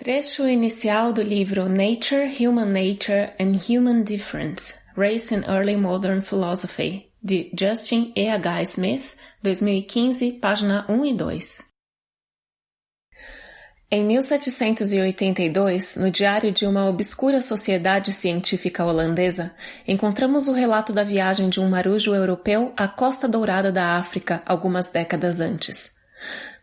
Trecho inicial do livro Nature, Human Nature and Human Difference, Race in Early Modern Philosophy, de Justin E. H. Smith, 2015, página 1 e 2. Em 1782, no diário de uma obscura sociedade científica holandesa, encontramos o relato da viagem de um marujo europeu à Costa Dourada da África algumas décadas antes.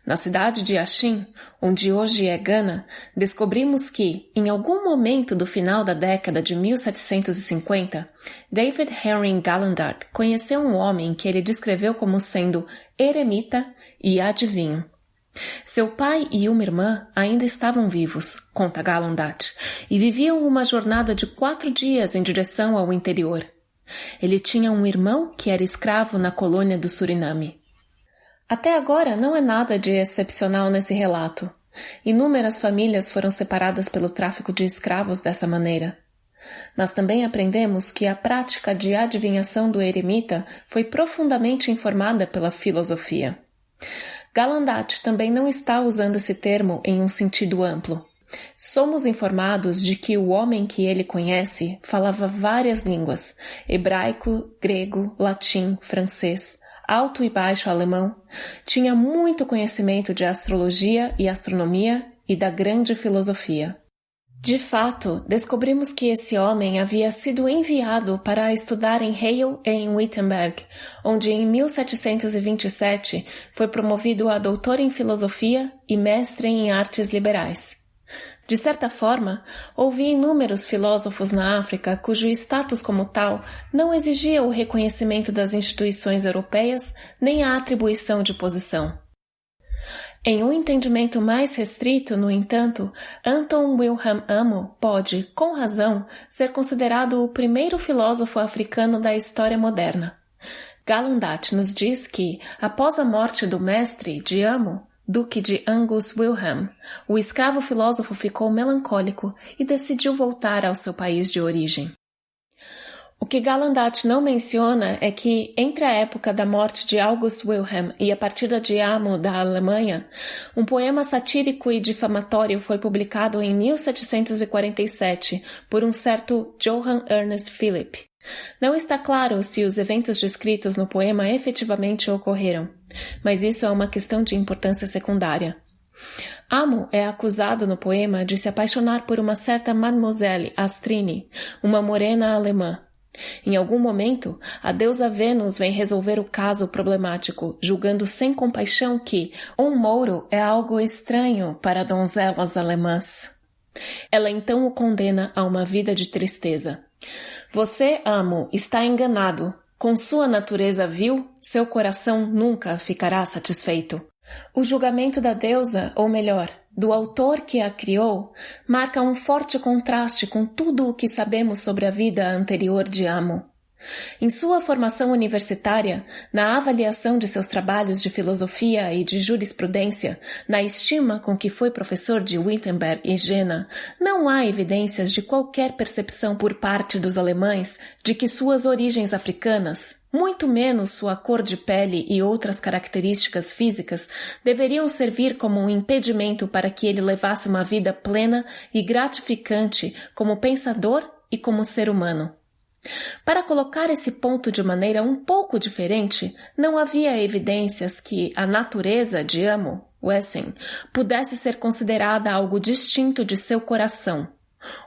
Na cidade de Achim, onde hoje é Gana, descobrimos que, em algum momento do final da década de 1750, David Henry Gallandard conheceu um homem que ele descreveu como sendo eremita e adivinho. Seu pai e uma irmã ainda estavam vivos, conta Gallandard, e viviam uma jornada de 4 dias em direção ao interior. Ele tinha um irmão que era escravo na colônia do Suriname. Até agora não é nada de excepcional nesse relato. Inúmeras famílias foram separadas pelo tráfico de escravos dessa maneira. Nós também aprendemos que a prática de adivinhação do eremita foi profundamente informada pela filosofia. Gallandard também não está usando esse termo em um sentido amplo. Somos informados de que o homem que ele conhece falava várias línguas: hebraico, grego, latim, francês, alto e baixo alemão, tinha muito conhecimento de astrologia e astronomia e da grande filosofia. De fato, descobrimos que esse homem havia sido enviado para estudar em Halle e em Wittenberg, onde em 1727 foi promovido a doutor em filosofia e mestre em artes liberais. De certa forma, houve inúmeros filósofos na África cujo status como tal não exigia o reconhecimento das instituições europeias nem a atribuição de posição. Em um entendimento mais restrito, no entanto, Anton Wilhelm Amo pode, com razão, ser considerado o primeiro filósofo africano da história moderna. Gallandard nos diz que, após a morte do mestre de Amo, Duque de Angus Wilhelm, o escravo filósofo ficou melancólico e decidiu voltar ao seu país de origem. O que Gallandard não menciona é que, entre a época da morte de August Wilhelm e a partida de Amo da Alemanha, um poema satírico e difamatório foi publicado em 1747 por um certo Johann Ernest Philipp. Não está claro se os eventos descritos no poema efetivamente ocorreram, mas isso é uma questão de importância secundária. Amo é acusado no poema de se apaixonar por uma certa Mademoiselle Astrine, uma morena alemã. Em algum momento, a deusa Vênus vem resolver o caso problemático, julgando sem compaixão que um mouro é algo estranho para donzelas alemãs. Ela então o condena a uma vida de tristeza. Você, Amo, está enganado. Com sua natureza vil, seu coração nunca ficará satisfeito. O julgamento da deusa, ou melhor, do autor que a criou, marca um forte contraste com tudo o que sabemos sobre a vida anterior de Amo. Em sua formação universitária, na avaliação de seus trabalhos de filosofia e de jurisprudência, na estima com que foi professor de Wittenberg e Jena, não há evidências de qualquer percepção por parte dos alemães de que suas origens africanas, muito menos sua cor de pele e outras características físicas, deveriam servir como um impedimento para que ele levasse uma vida plena e gratificante como pensador e como ser humano. Para colocar esse ponto de maneira um pouco diferente, não havia evidências que a natureza de Amo, Wesen, pudesse ser considerada algo distinto de seu coração,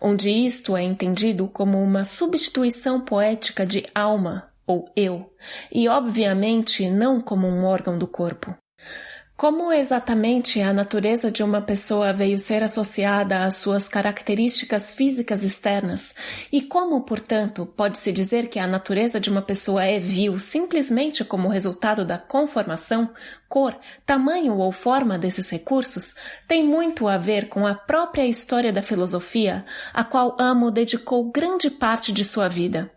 onde isto é entendido como uma substituição poética de alma, ou eu, e obviamente não como um órgão do corpo. Como exatamente a natureza de uma pessoa veio ser associada às suas características físicas externas e como, portanto, pode-se dizer que a natureza de uma pessoa é vil simplesmente como resultado da conformação, cor, tamanho ou forma desses recursos, tem muito a ver com a própria história da filosofia, a qual Amo dedicou grande parte de sua vida.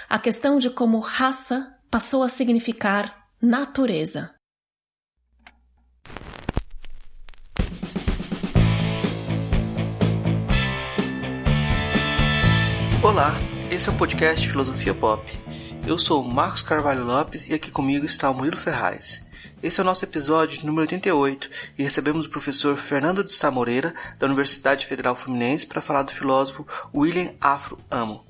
A questão de como raça passou a significar natureza. Olá, esse é o podcast Filosofia Pop. Eu sou o Marcos Carvalho Lopes e aqui comigo está o Murilo Ferraz. Esse é o nosso episódio número 88 e recebemos o professor Fernando de Sá Moreira, da Universidade Federal Fluminense, para falar do filósofo William Afro Amo.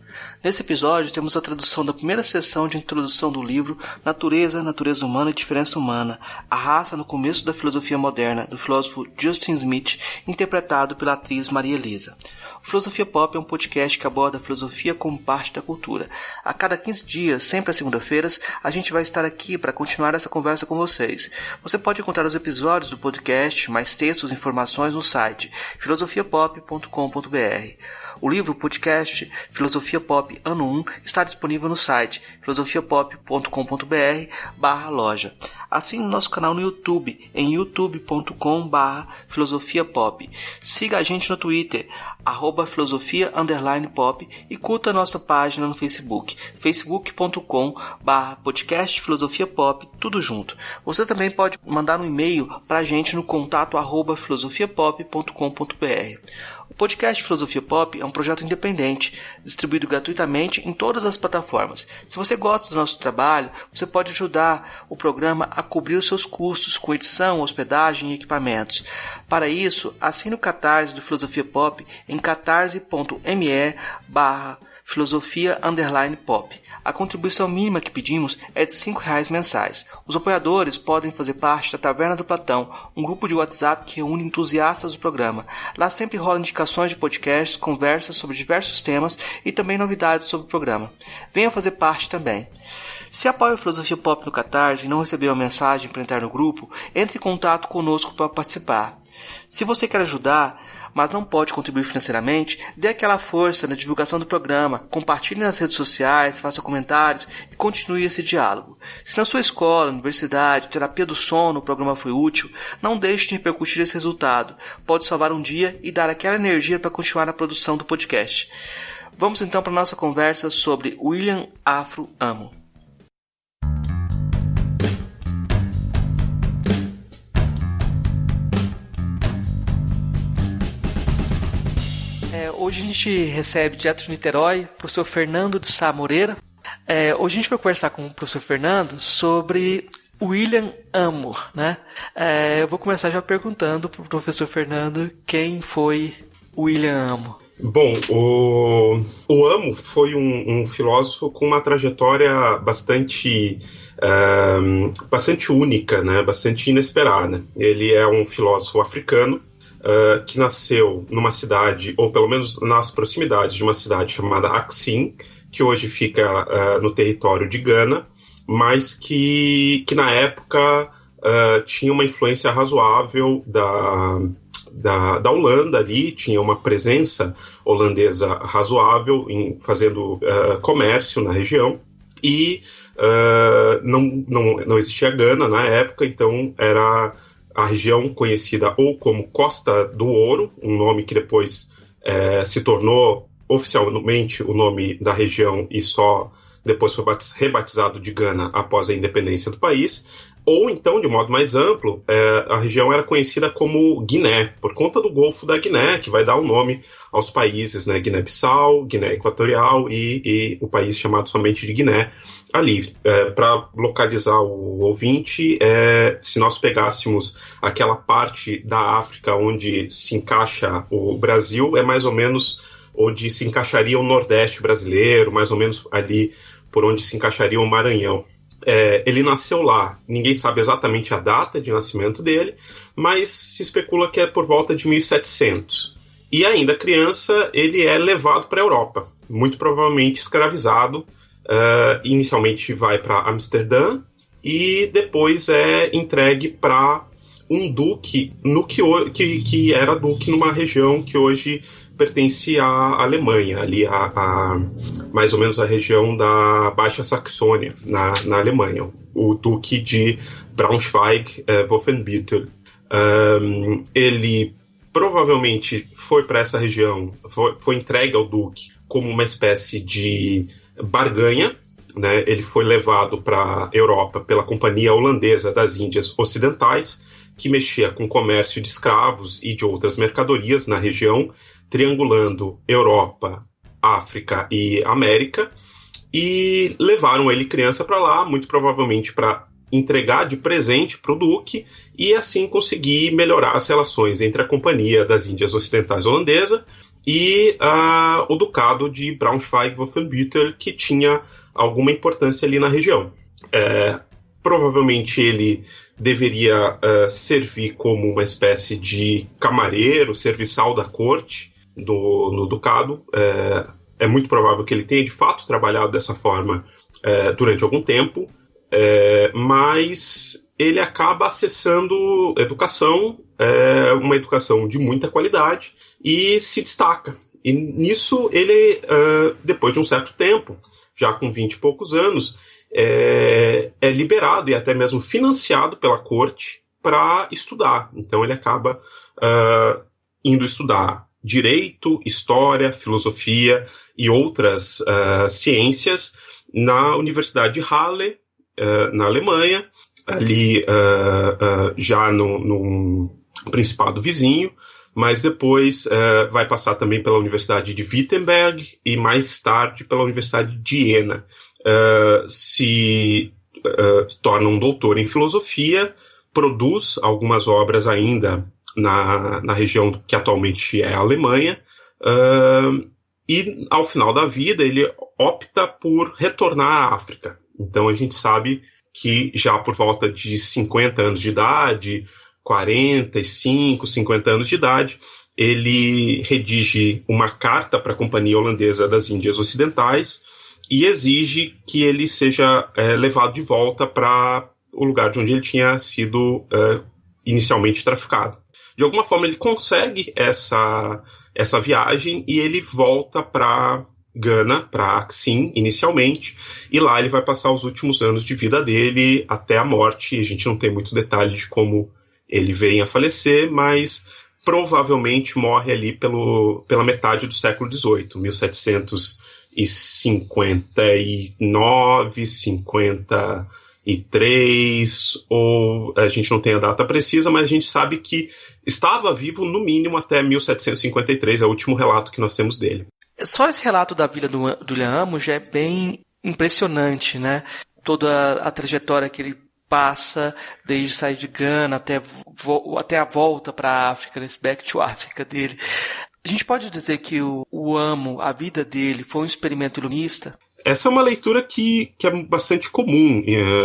Nesse episódio temos a tradução da primeira seção de introdução do livro Natureza, Natureza Humana e Diferença Humana, a raça no começo da filosofia moderna, do filósofo Justin Smith, interpretado pela atriz Maria Elisa. O Filosofia Pop é um podcast que aborda a filosofia como parte da cultura. A cada 15 dias, sempre às segunda-feiras, a gente vai estar aqui para continuar essa conversa com vocês. Você pode encontrar os episódios do podcast, mais textos e informações no site filosofiapop.com.br. O livro podcast Filosofia Pop Ano 1 está disponível no site filosofiapop.com.br/loja. Assine nosso canal no YouTube em youtube.com/filosofiapop. Siga a gente no Twitter, @filosofia_pop, e curta nossa página no Facebook, facebook.com/podcast Filosofia Pop, tudo junto. Você também pode mandar um e-mail para a gente no contato @filosofiapop.com.br. O podcast Filosofia Pop é um projeto independente, distribuído gratuitamente em todas as plataformas. Se você gosta do nosso trabalho, você pode ajudar o programa a cobrir os seus custos com edição, hospedagem e equipamentos. Para isso, assine o Catarse do Filosofia Pop em catarse.me/filosofia_pop. A contribuição mínima que pedimos é de R$5 mensais. Os apoiadores podem fazer parte da Taverna do Platão, um grupo de WhatsApp que reúne entusiastas do programa. Lá sempre rolam indicações de podcasts, conversas sobre diversos temas e também novidades sobre o programa. Venha fazer parte também. Se apoia a Filosofia Pop no Catarse e não recebeu a mensagem para entrar no grupo, entre em contato conosco para participar. Se você quer ajudar, mas não pode contribuir financeiramente, dê aquela força na divulgação do programa, compartilhe nas redes sociais, faça comentários e continue esse diálogo. Se na sua escola, universidade, terapia do sono o programa foi útil, não deixe de repercutir esse resultado. Pode salvar um dia e dar aquela energia para continuar a produção do podcast. Vamos então para a nossa conversa sobre William Afro Amo. Hoje a gente recebe direto de Niterói o professor Fernando de Sá Moreira. Hoje a gente vai conversar com o professor Fernando sobre William Amo, né? Eu vou começar já perguntando para o professor Fernando quem foi William Amo. Bom, o Amo foi um filósofo com uma trajetória bastante única, né? Bastante inesperada. Ele é um filósofo africano, que nasceu numa cidade, ou pelo menos nas proximidades de uma cidade chamada Axim, que hoje fica no território de Gana, mas que na época tinha uma influência razoável da Holanda ali, tinha uma presença holandesa razoável fazendo comércio na região, e não existia Gana na época, então era a região conhecida ou como Costa do Ouro, um nome que depois se tornou oficialmente o nome da região e só depois foi rebatizado de Gana após a independência do país, ou então, de modo mais amplo, a região era conhecida como Guiné, por conta do Golfo da Guiné, que vai dar o nome aos países, né, Guiné-Bissau, Guiné Equatorial e o país chamado somente de Guiné ali. Para localizar o ouvinte, se nós pegássemos aquela parte da África onde se encaixa o Brasil, é mais ou menos onde se encaixaria o Nordeste brasileiro, mais ou menos ali por onde se encaixaria o Maranhão. Ele nasceu lá, ninguém sabe exatamente a data de nascimento dele, mas se especula que é por volta de 1700. E ainda criança, ele é levado para a Europa, muito provavelmente escravizado. Inicialmente vai para Amsterdã e depois é entregue para um duque que era duque numa região que hoje pertence à Alemanha, ali mais ou menos a região da Baixa Saxônia, na Alemanha, o Duque de Braunschweig-Wolfenbüttel. Ele provavelmente foi para essa região, foi entregue ao Duque como uma espécie de barganha, né? Ele foi levado para a Europa pela Companhia Holandesa das Índias Ocidentais, que mexia com comércio de escravos e de outras mercadorias na região, triangulando Europa, África e América, e levaram ele criança para lá, muito provavelmente para entregar de presente para o duque e assim conseguir melhorar as relações entre a Companhia das Índias Ocidentais Holandesa e o Ducado de Braunschweig-Wolfenbüttel, que tinha alguma importância ali na região. Provavelmente ele deveria servir como uma espécie de camareiro, serviçal da corte no Ducado. É muito provável que ele tenha de fato trabalhado dessa forma durante algum tempo, mas ele acaba acessando educação, uma educação de muita qualidade, e se destaca. E nisso ele, depois de um certo tempo, já com 20 e poucos anos, é liberado e até mesmo financiado pela corte para estudar. Então ele acaba indo estudar direito, história, filosofia e outras ciências na Universidade de Halle, na Alemanha, ali já no Principado vizinho, mas depois vai passar também pela Universidade de Wittenberg e mais tarde pela Universidade de Jena. Se torna um doutor em filosofia, produz algumas obras ainda na região que atualmente é a Alemanha, e ao final da vida ele opta por retornar à África. Então a gente sabe que já por volta de 50 anos de idade, 45, 50 anos de idade, ele redige uma carta para a Companhia Holandesa das Índias Ocidentais e exige que ele seja levado de volta para o lugar de onde ele tinha sido inicialmente traficado. De alguma forma ele consegue essa viagem e ele volta para Gana, para Axim, inicialmente, e lá ele vai passar os últimos anos de vida dele até a morte. A gente não tem muito detalhe de como ele vem a falecer, mas provavelmente morre ali pela metade do século XVIII, 1759, 53, ou a gente não tem a data precisa, mas a gente sabe que estava vivo no mínimo até 1753, é o último relato que nós temos dele. Só esse relato da vida do William Amo já é bem impressionante, né? Toda a trajetória que ele passa, desde sair de Gana até a volta para a África, nesse back to Africa dele. A gente pode dizer que o Amo, a vida dele, foi um experimento iluminista? Essa é uma leitura que é bastante comum,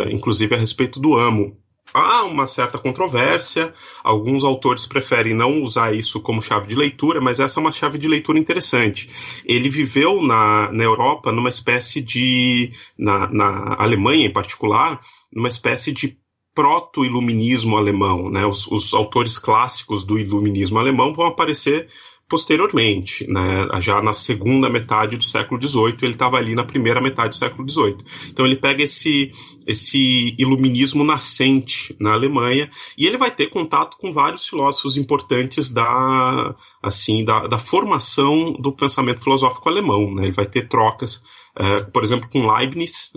inclusive a respeito do Amo. Há uma certa controvérsia, alguns autores preferem não usar isso como chave de leitura, mas essa é uma chave de leitura interessante. Ele viveu na Europa numa espécie de, na Alemanha em particular, numa espécie de proto-iluminismo alemão, né? Os autores clássicos do iluminismo alemão vão aparecer posteriormente, né? Já na segunda metade do século XVIII, ele estava ali na primeira metade do século XVIII. Então ele pega esse iluminismo nascente na Alemanha e ele vai ter contato com vários filósofos importantes da formação do pensamento filosófico alemão, né? Ele vai ter trocas, por exemplo, com Leibniz.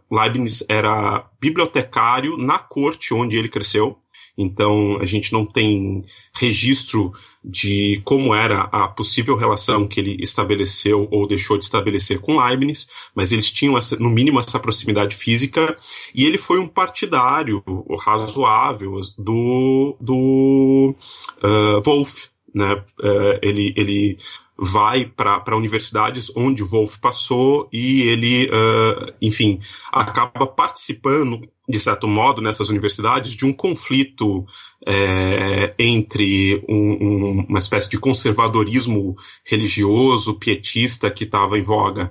Leibniz era bibliotecário na corte onde ele cresceu. Então, a gente não tem registro de como era a possível relação que ele estabeleceu ou deixou de estabelecer com Leibniz, mas eles tinham, no mínimo, essa proximidade física, e ele foi um partidário razoável do Wolff, né? Ele vai para universidades onde Wolff passou e ele, enfim, acaba participando, de certo modo, nessas universidades, de um conflito entre uma espécie de conservadorismo religioso, pietista, que estava em voga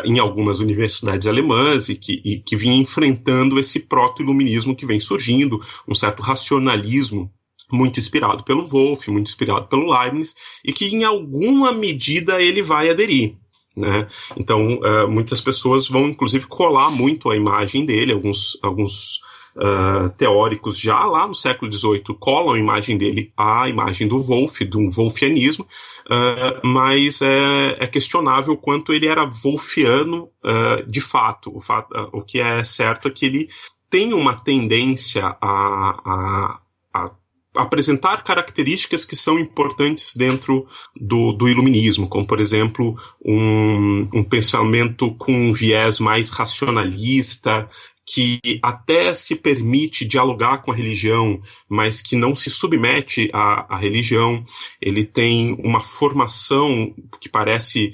em algumas universidades alemãs e que vinha enfrentando esse proto-iluminismo que vem surgindo, um certo racionalismo muito inspirado pelo Wolff, muito inspirado pelo Leibniz, e que em alguma medida ele vai aderir, né? Então, muitas pessoas vão inclusive colar muito a imagem dele, alguns teóricos já lá no século XVIII colam a imagem dele à imagem do Wolff, do wolffianismo, mas é questionável o quanto ele era wolffiano de fato. O que é certo é que ele tem uma tendência a apresentar características que são importantes dentro do iluminismo, como, por exemplo, um pensamento com um viés mais racionalista, que até se permite dialogar com a religião, mas que não se submete à religião. Ele tem uma formação que parece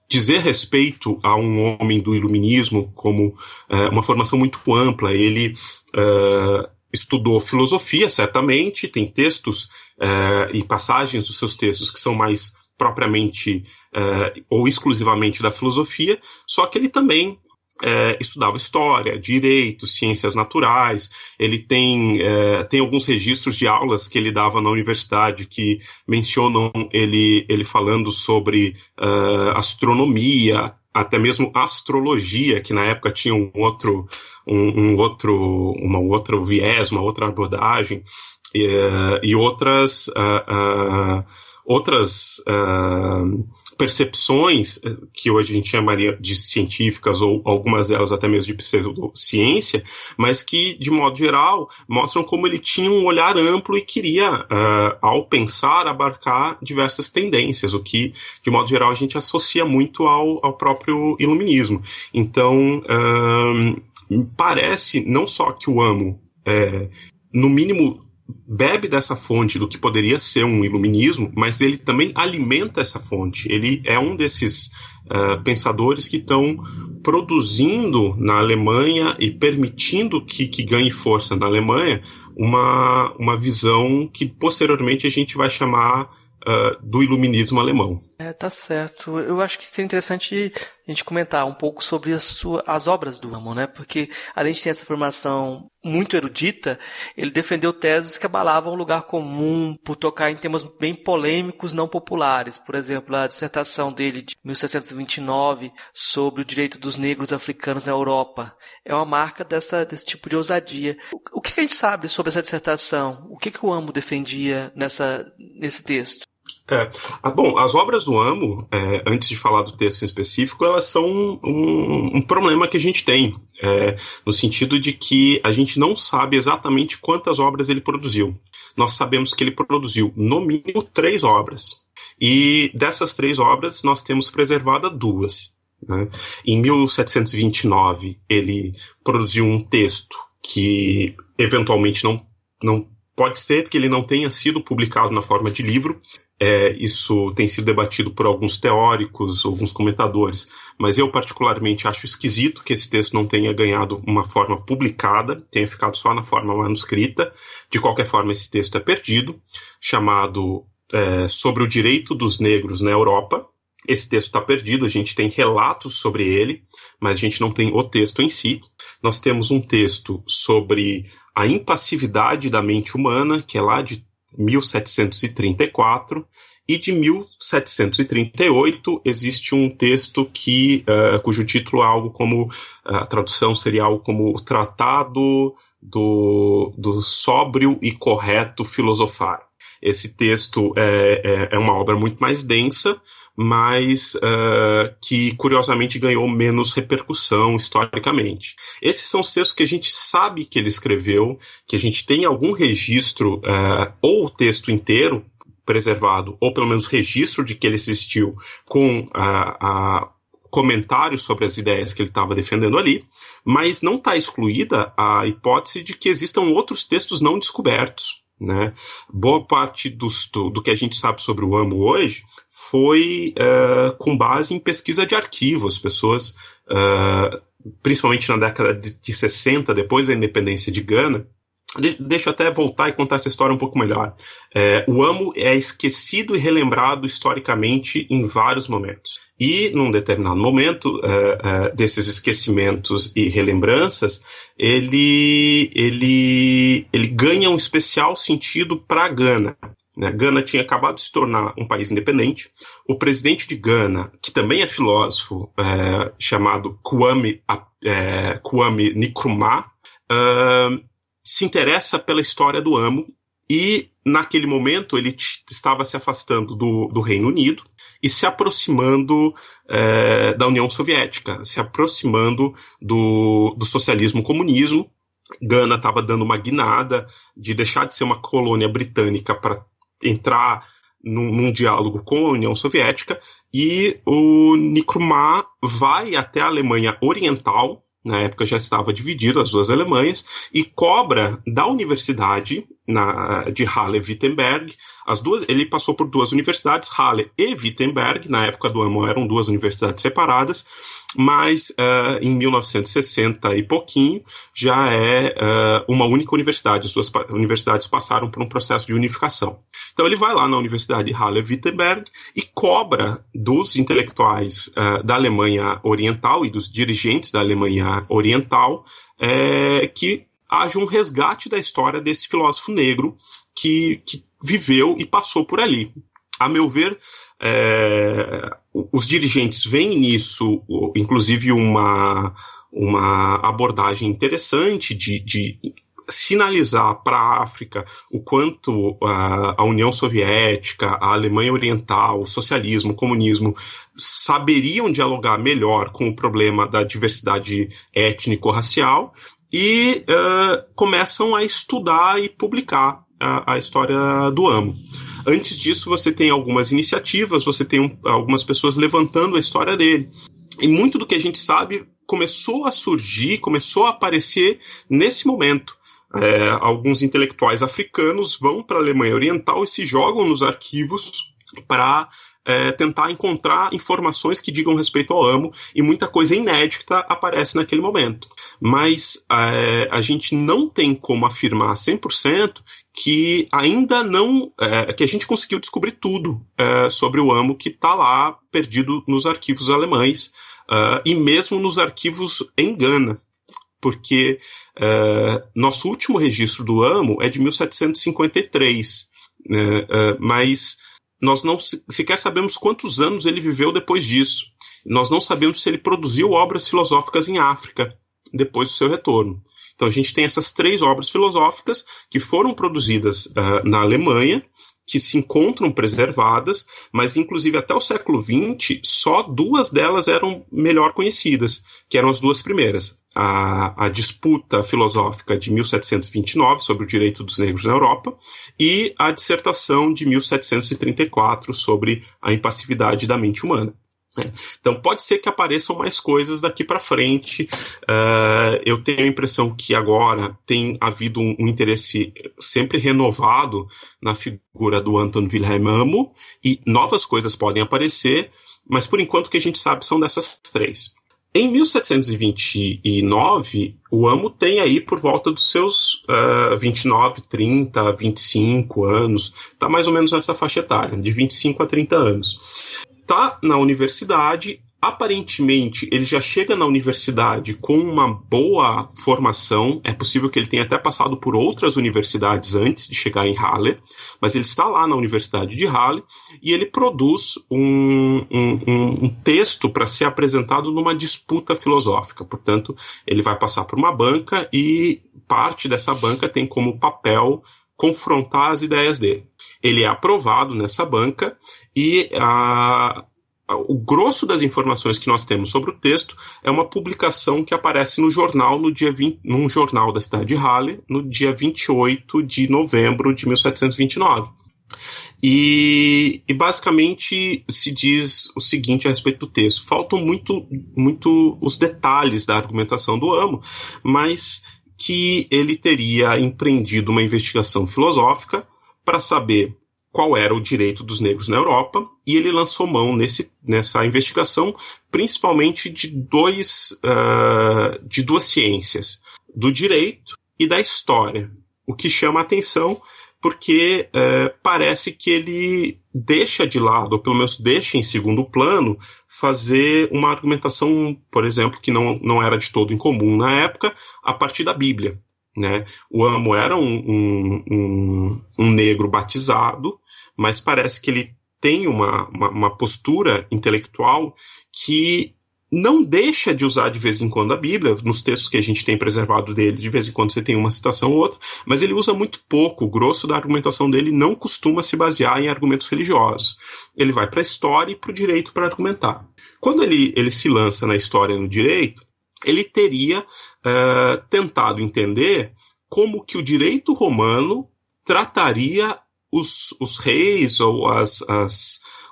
dizer respeito a um homem do iluminismo como uma formação muito ampla. Ele estudou filosofia, certamente, tem textos e passagens dos seus textos que são mais propriamente ou exclusivamente da filosofia, só que ele também estudava história, direito, ciências naturais. Ele tem alguns registros de aulas que ele dava na universidade que mencionam ele falando sobre astronomia, até mesmo astrologia, que na época tinha um outro viés, uma outra abordagem, e outras percepções que hoje a gente chamaria de científicas, ou algumas delas até mesmo de pseudociência, mas que, de modo geral, mostram como ele tinha um olhar amplo e queria, ao pensar, abarcar diversas tendências, o que, de modo geral, a gente associa muito ao próprio iluminismo. Então, parece não só que o Amo, no mínimo, bebe dessa fonte do que poderia ser um iluminismo, mas ele também alimenta essa fonte. Ele é um desses pensadores que estão produzindo na Alemanha e permitindo que ganhe força na Alemanha uma visão que posteriormente a gente vai chamar do iluminismo alemão. Tá certo. Eu acho que seria interessante a gente comentar um pouco sobre as obras do Amo, né? Porque além de ter essa formação muito erudita, ele defendeu teses que abalavam o lugar comum por tocar em temas bem polêmicos, não populares. Por exemplo, a dissertação dele de 1729 sobre o direito dos negros africanos na Europa é uma marca desse tipo de ousadia. O que a gente sabe sobre essa dissertação? O que o Amo defendia nesse texto? Bom, as obras do Amo, antes de falar do texto em específico, elas são um problema que a gente tem, no sentido de que a gente não sabe exatamente quantas obras ele produziu. Nós sabemos que ele produziu, no mínimo, 3 obras. E dessas 3 obras, nós temos preservada 2. Né? Em 1729, ele produziu um texto que, eventualmente, não pode ser que ele não tenha sido publicado na forma de livro. Isso tem sido debatido por alguns teóricos, alguns comentadores, mas eu particularmente acho esquisito que esse texto não tenha ganhado uma forma publicada, tenha ficado só na forma manuscrita. De qualquer forma, esse texto é perdido, chamado Sobre o Direito dos Negros na Europa. Esse texto está perdido, a gente tem relatos sobre ele, mas a gente não tem o texto em si. Nós temos um texto sobre a impassividade da mente humana, que é lá de 1734, e de 1738 existe um texto cujo título é algo como, a tradução seria algo como o Tratado do Sóbrio e Correto Filosofar. Esse texto é uma obra muito mais densa, mas que curiosamente ganhou menos repercussão historicamente. Esses são os textos que a gente sabe que ele escreveu, que a gente tem algum registro, ou o texto inteiro preservado, ou pelo menos registro de que ele existiu com comentários sobre as ideias que ele estava defendendo ali, mas não está excluída a hipótese de que existam outros textos não descobertos. Né? Boa parte do que a gente sabe sobre o Amo hoje foi com base em pesquisa de arquivos. Pessoas, principalmente na década de 60, depois da independência de Gana, deixa eu até voltar e contar essa história um pouco melhor. O Amo é esquecido e relembrado historicamente em vários momentos. E, num determinado momento desses esquecimentos e relembranças, ele ganha um especial sentido para Gana. Né? Gana tinha acabado de se tornar um país independente. O presidente de Gana, que também é filósofo, chamado Kwame Nkrumah, se interessa pela história do Amo e, naquele momento, ele estava se afastando do Reino Unido e se aproximando da União Soviética, se aproximando do socialismo-comunismo. Gana estava dando uma guinada de deixar de ser uma colônia britânica para entrar num diálogo com a União Soviética, e o Nkrumah vai até a Alemanha Oriental na época já estava dividido as duas Alemanhas, e cobra da universidade de Halle-Wittenberg, ele passou por duas universidades, Halle e Wittenberg, na época do Amo eram duas universidades separadas, mas em 1960 e pouquinho já é uma única universidade, as duas universidades passaram por um processo de unificação. Então ele vai lá na Universidade de Halle-Wittenberg e cobra dos intelectuais da Alemanha Oriental e dos dirigentes da Alemanha Oriental que haja um resgate da história desse filósofo negro que viveu e passou por ali. A meu ver, os dirigentes veem nisso, inclusive, uma abordagem interessante de sinalizar para a África o quanto a União Soviética, a Alemanha Oriental, o socialismo, o comunismo saberiam dialogar melhor com o problema da diversidade étnico-racial e começam a estudar e publicar a história do Amo. Antes disso, você tem algumas iniciativas, você tem algumas pessoas levantando a história dele. E muito do que a gente sabe começou a surgir, começou a aparecer nesse momento. Alguns intelectuais africanos vão para a Alemanha Oriental e se jogam nos arquivos para tentar encontrar informações que digam respeito ao Amo, e muita coisa inédita aparece naquele momento. Mas a gente não tem como afirmar 100% que ainda não, que a gente conseguiu descobrir tudo sobre o Amo que está lá perdido nos arquivos alemães e mesmo nos arquivos em Gana, porque nosso último registro do Amo é de 1753, mas nós não sequer sabemos quantos anos ele viveu depois disso. Nós não sabemos se ele produziu obras filosóficas em África depois do seu retorno. Então a gente tem essas 3 obras filosóficas que foram produzidas na Alemanha, que se encontram preservadas, mas inclusive até o século XX, só 2 delas eram melhor conhecidas, que eram as 2 primeiras. A disputa filosófica de 1729 sobre o direito dos negros na Europa e a dissertação de 1734 sobre a impassividade da mente humana. Então pode ser que apareçam mais coisas daqui para frente. Eu tenho a impressão que agora tem havido um interesse sempre renovado na figura do Anton Wilhelm Amo e novas coisas podem aparecer, mas por enquanto o que a gente sabe são dessas 3. Em 1729, o Amo tem aí por volta dos seus 29, 30, 25 anos, está mais ou menos nessa faixa etária, de 25 a 30 anos. Está na universidade, aparentemente ele já chega na universidade com uma boa formação, é possível que ele tenha até passado por outras universidades antes de chegar em Halle, mas ele está lá na Universidade de Halle e ele produz um texto para ser apresentado numa disputa filosófica. Portanto, ele vai passar por uma banca e parte dessa banca tem como papel confrontar as ideias dele. Ele é aprovado nessa banca e o grosso das informações que nós temos sobre o texto é uma publicação que aparece no jornal num jornal da cidade de Halle, no dia 28 de novembro de 1729. E basicamente se diz o seguinte a respeito do texto: faltam muito os detalhes da argumentação do Amo, mas que ele teria empreendido uma investigação filosófica para saber qual era o direito dos negros na Europa, e ele lançou mão nessa investigação principalmente de duas ciências, do direito e da história, o que chama a atenção porque parece que ele deixa de lado, ou pelo menos deixa em segundo plano, fazer uma argumentação, por exemplo, que não era de todo incomum na época, a partir da Bíblia. Né? O Amo era um negro batizado, mas parece que ele tem uma postura intelectual que não deixa de usar de vez em quando a Bíblia. Nos textos que a gente tem preservado dele, de vez em quando você tem uma citação ou outra, mas ele usa muito pouco. O grosso da argumentação dele não costuma se basear em argumentos religiosos. Ele vai para a história e para o direito para argumentar. Quando ele se lança na história e no direito, ele teria tentado entender como que o direito romano trataria os reis ou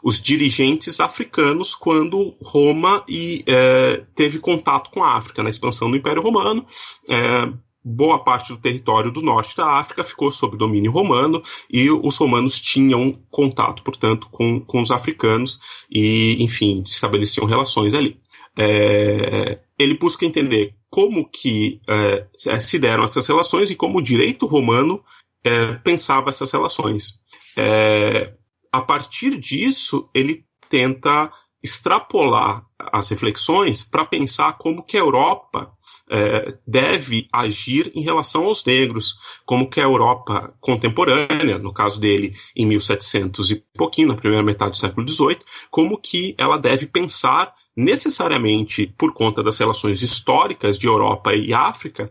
os dirigentes africanos quando Roma teve contato com a África, na expansão do Império Romano. Boa parte do território do norte da África ficou sob domínio romano e os romanos tinham contato, portanto, com os africanos e, enfim, estabeleciam relações ali. Ele busca entender como que se deram essas relações e como o direito romano pensava essas relações. A partir disso, ele tenta extrapolar as reflexões para pensar como que a Europa deve agir em relação aos negros, como que a Europa contemporânea, no caso dele em 1700 e pouquinho, na primeira metade do século XVIII, como que ela deve pensar necessariamente, por conta das relações históricas de Europa e África,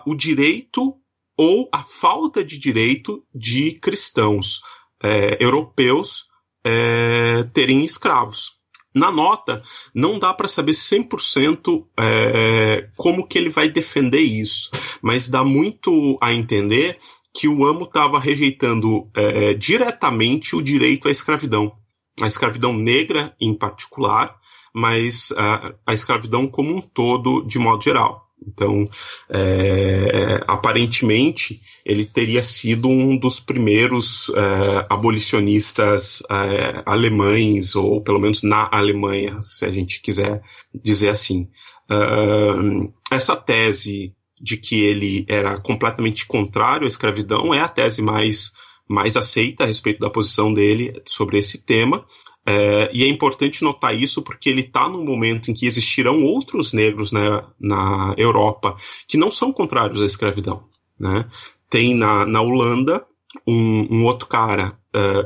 o direito ou a falta de direito de cristãos europeus terem escravos. Na nota, não dá para saber 100% como que ele vai defender isso, mas dá muito a entender que o Amo estava rejeitando diretamente o direito à escravidão negra em particular, mas a escravidão como um todo, de modo geral. Então, aparentemente, ele teria sido um dos primeiros abolicionistas alemães, ou pelo menos na Alemanha, se a gente quiser dizer assim. Essa tese de que ele era completamente contrário à escravidão é a tese mais aceita a respeito da posição dele sobre esse tema. E é importante notar isso porque ele está num momento em que existirão outros negros na Europa que não são contrários à escravidão, né? Tem na Holanda um outro cara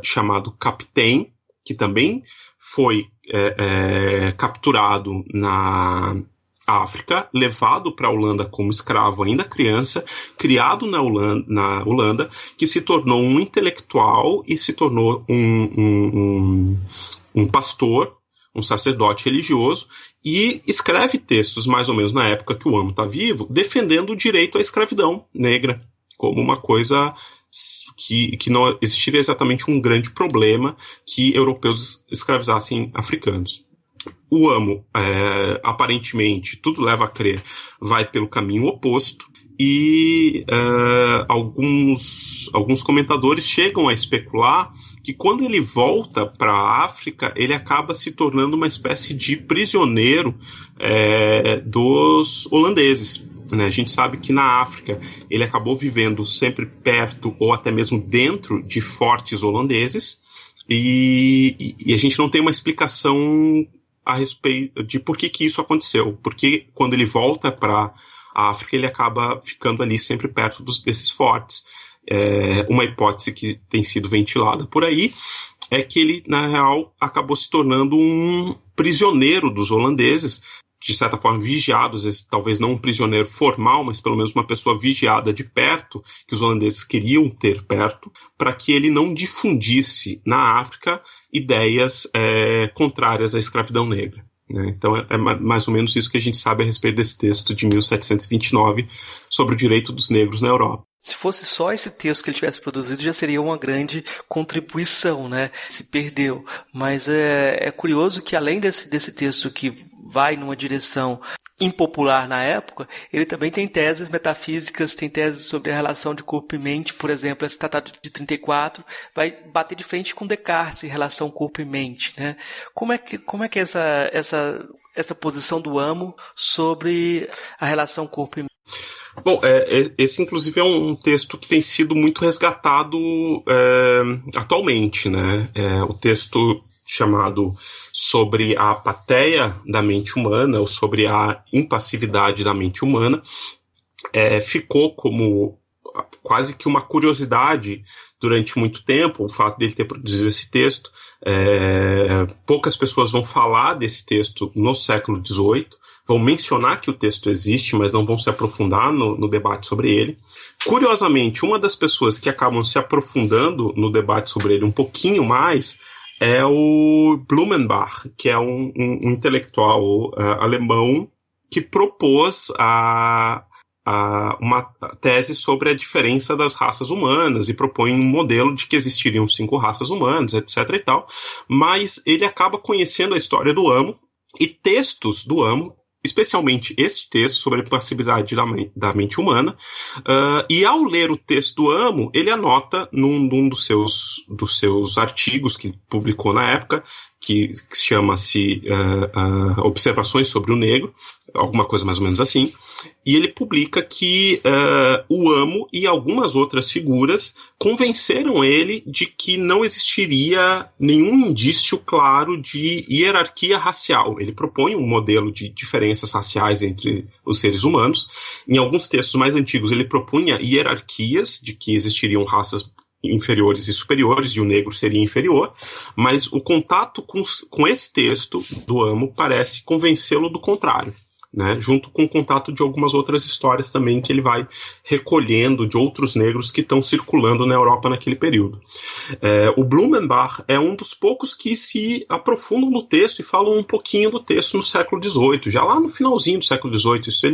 chamado Kaptein, que também foi capturado na África, levado para a Holanda como escravo ainda criança, criado na Holanda, que se tornou um intelectual e se tornou um pastor, um sacerdote religioso, e escreve textos mais ou menos na época que o Amo está vivo, defendendo o direito à escravidão negra, como uma coisa que não existiria exatamente um grande problema que europeus escravizassem africanos. O Amo, aparentemente, tudo leva a crer, vai pelo caminho oposto e alguns comentadores chegam a especular que quando ele volta para a África, ele acaba se tornando uma espécie de prisioneiro dos holandeses. Né? A gente sabe que na África ele acabou vivendo sempre perto ou até mesmo dentro de fortes holandeses e a gente não tem uma explicação a respeito de por que isso aconteceu. Porque quando ele volta para a África, ele acaba ficando ali sempre perto desses fortes. Uma hipótese que tem sido ventilada por aí é que ele, na real, acabou se tornando um prisioneiro dos holandeses, de certa forma vigiado, às vezes talvez não um prisioneiro formal, mas pelo menos uma pessoa vigiada de perto, que os holandeses queriam ter perto, para que ele não difundisse na África ideias contrárias à escravidão negra. Né? Então é mais ou menos isso que a gente sabe a respeito desse texto de 1729 sobre o direito dos negros na Europa. Se fosse só esse texto que ele tivesse produzido, já seria uma grande contribuição, né? Se perdeu. Mas é curioso que além desse texto que vai numa direção impopular na época, ele também tem teses metafísicas, tem teses sobre a relação de corpo e mente, por exemplo, esse Tratado de 34 vai bater de frente com Descartes em relação corpo e mente, né? Como é que essa posição do Amo sobre a relação corpo e mente? Bom, esse inclusive é um texto que tem sido muito resgatado atualmente, né? O texto chamado Sobre a Apatheia da Mente Humana, ou sobre a impassividade da mente humana, ficou como quase que uma curiosidade durante muito tempo, o fato dele ter produzido esse texto. Poucas pessoas vão falar desse texto no século XVIII, vão mencionar que o texto existe, mas não vão se aprofundar no debate sobre ele. Curiosamente, uma das pessoas que acabam se aprofundando no debate sobre ele um pouquinho mais é o Blumenbach, que é um intelectual alemão que propôs a uma tese sobre a diferença das raças humanas e propõe um modelo de que existiriam 5 raças humanas, etc. e tal, mas ele acaba conhecendo a história do Amo e textos do Amo, especialmente esse texto sobre a passividade da mente humana, e ao ler o texto do Amo, ele anota num dos seus artigos que publicou na época, que chama-se Observações sobre o Negro, alguma coisa mais ou menos assim, e ele publica que o Amo e algumas outras figuras convenceram ele de que não existiria nenhum indício claro de hierarquia racial. Ele propõe um modelo de diferenças raciais entre os seres humanos. Em alguns textos mais antigos ele propunha hierarquias de que existiriam raças inferiores e superiores, e o negro seria inferior, mas o contato com esse texto do Amo parece convencê-lo do contrário, né? Junto com o contato de algumas outras histórias também que ele vai recolhendo de outros negros que estão circulando na Europa naquele período. O Blumenbach é um dos poucos que se aprofundam no texto e falam um pouquinho do texto no século XVIII, já lá no finalzinho do século XVIII. Isso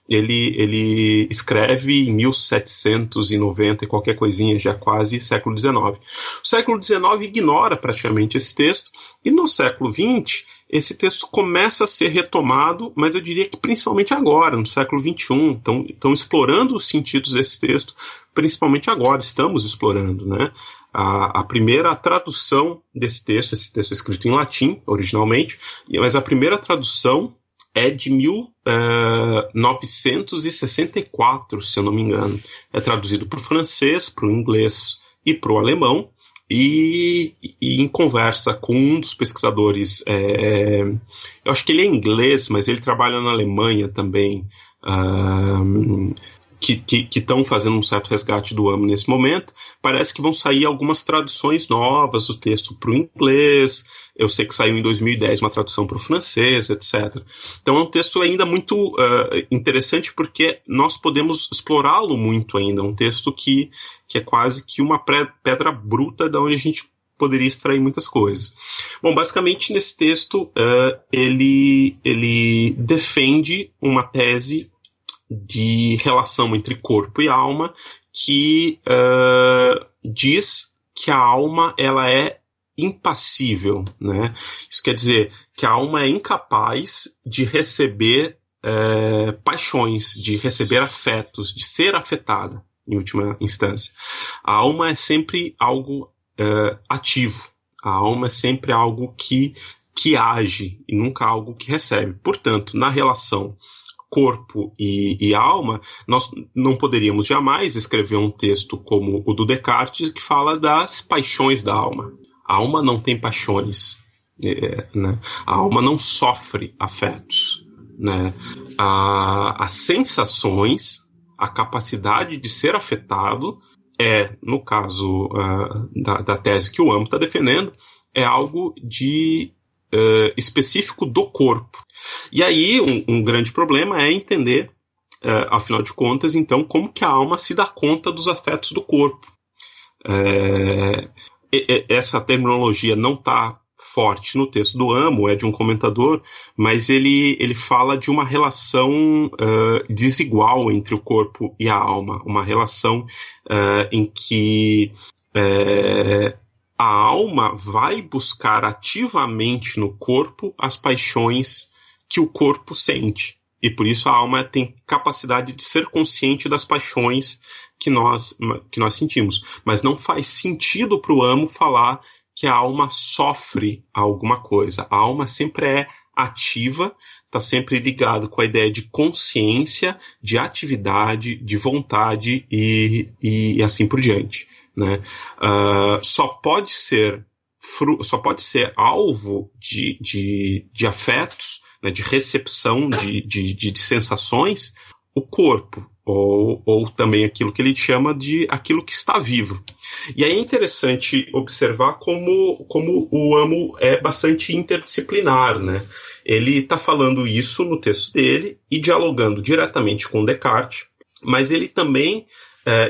ele escreve em 1790 e qualquer coisinha, já quase século XIX. O século XIX ignora praticamente esse texto, e no século XX esse texto começa a ser retomado, mas eu diria que principalmente agora, no século XXI. Estão explorando os sentidos desse texto, principalmente agora, estamos explorando, né? A primeira tradução desse texto, esse texto é escrito em latim, originalmente, mas a primeira tradução é de 1964, se eu não me engano. É traduzido para o francês, para o inglês e para o alemão, e em conversa com um dos pesquisadores, eu acho que ele é inglês, mas ele trabalha na Alemanha também, que estão fazendo um certo resgate do Amo nesse momento. Parece que vão sair algumas traduções novas do texto para o inglês. Eu sei que saiu em 2010 uma tradução para o francês, etc. Então é um texto ainda muito interessante, porque nós podemos explorá-lo muito ainda. É um texto que é quase que uma pedra bruta da onde a gente poderia extrair muitas coisas. Bom, basicamente nesse texto ele defende uma tese de relação entre corpo e alma que diz que a alma ela é impassível, né? Isso quer dizer que a alma é incapaz de receber paixões, de receber afetos, de ser afetada, em última instância. A alma é sempre algo ativo. A alma é sempre algo que age e nunca algo que recebe. Portanto, na relação corpo e alma, nós não poderíamos jamais escrever um texto como o do Descartes, que fala das paixões da alma. A alma não tem paixões, né? A alma não sofre afetos, né? As sensações, a capacidade de ser afetado no caso da tese que o Amo está defendendo, é algo específico do corpo. E aí um grande problema é entender, afinal de contas, então, como que a alma se dá conta dos afetos do corpo. Essa terminologia não está forte no texto do Amo, é de um comentador, mas ele fala de uma relação desigual entre o corpo e a alma, uma relação em que a alma vai buscar ativamente no corpo as paixões que o corpo sente. E por isso a alma tem capacidade de ser consciente das paixões que nós sentimos. Mas não faz sentido para o Amo falar que a alma sofre alguma coisa. A alma sempre é ativa, está sempre ligada com a ideia de consciência, de atividade, de vontade e assim por diante, né? Só pode ser alvo de afetos, né, de recepção de sensações, o corpo, ou também aquilo que ele chama de aquilo que está vivo. E aí é interessante observar como o Amo é bastante interdisciplinar, né? Ele está falando isso no texto dele e dialogando diretamente com Descartes, mas ele também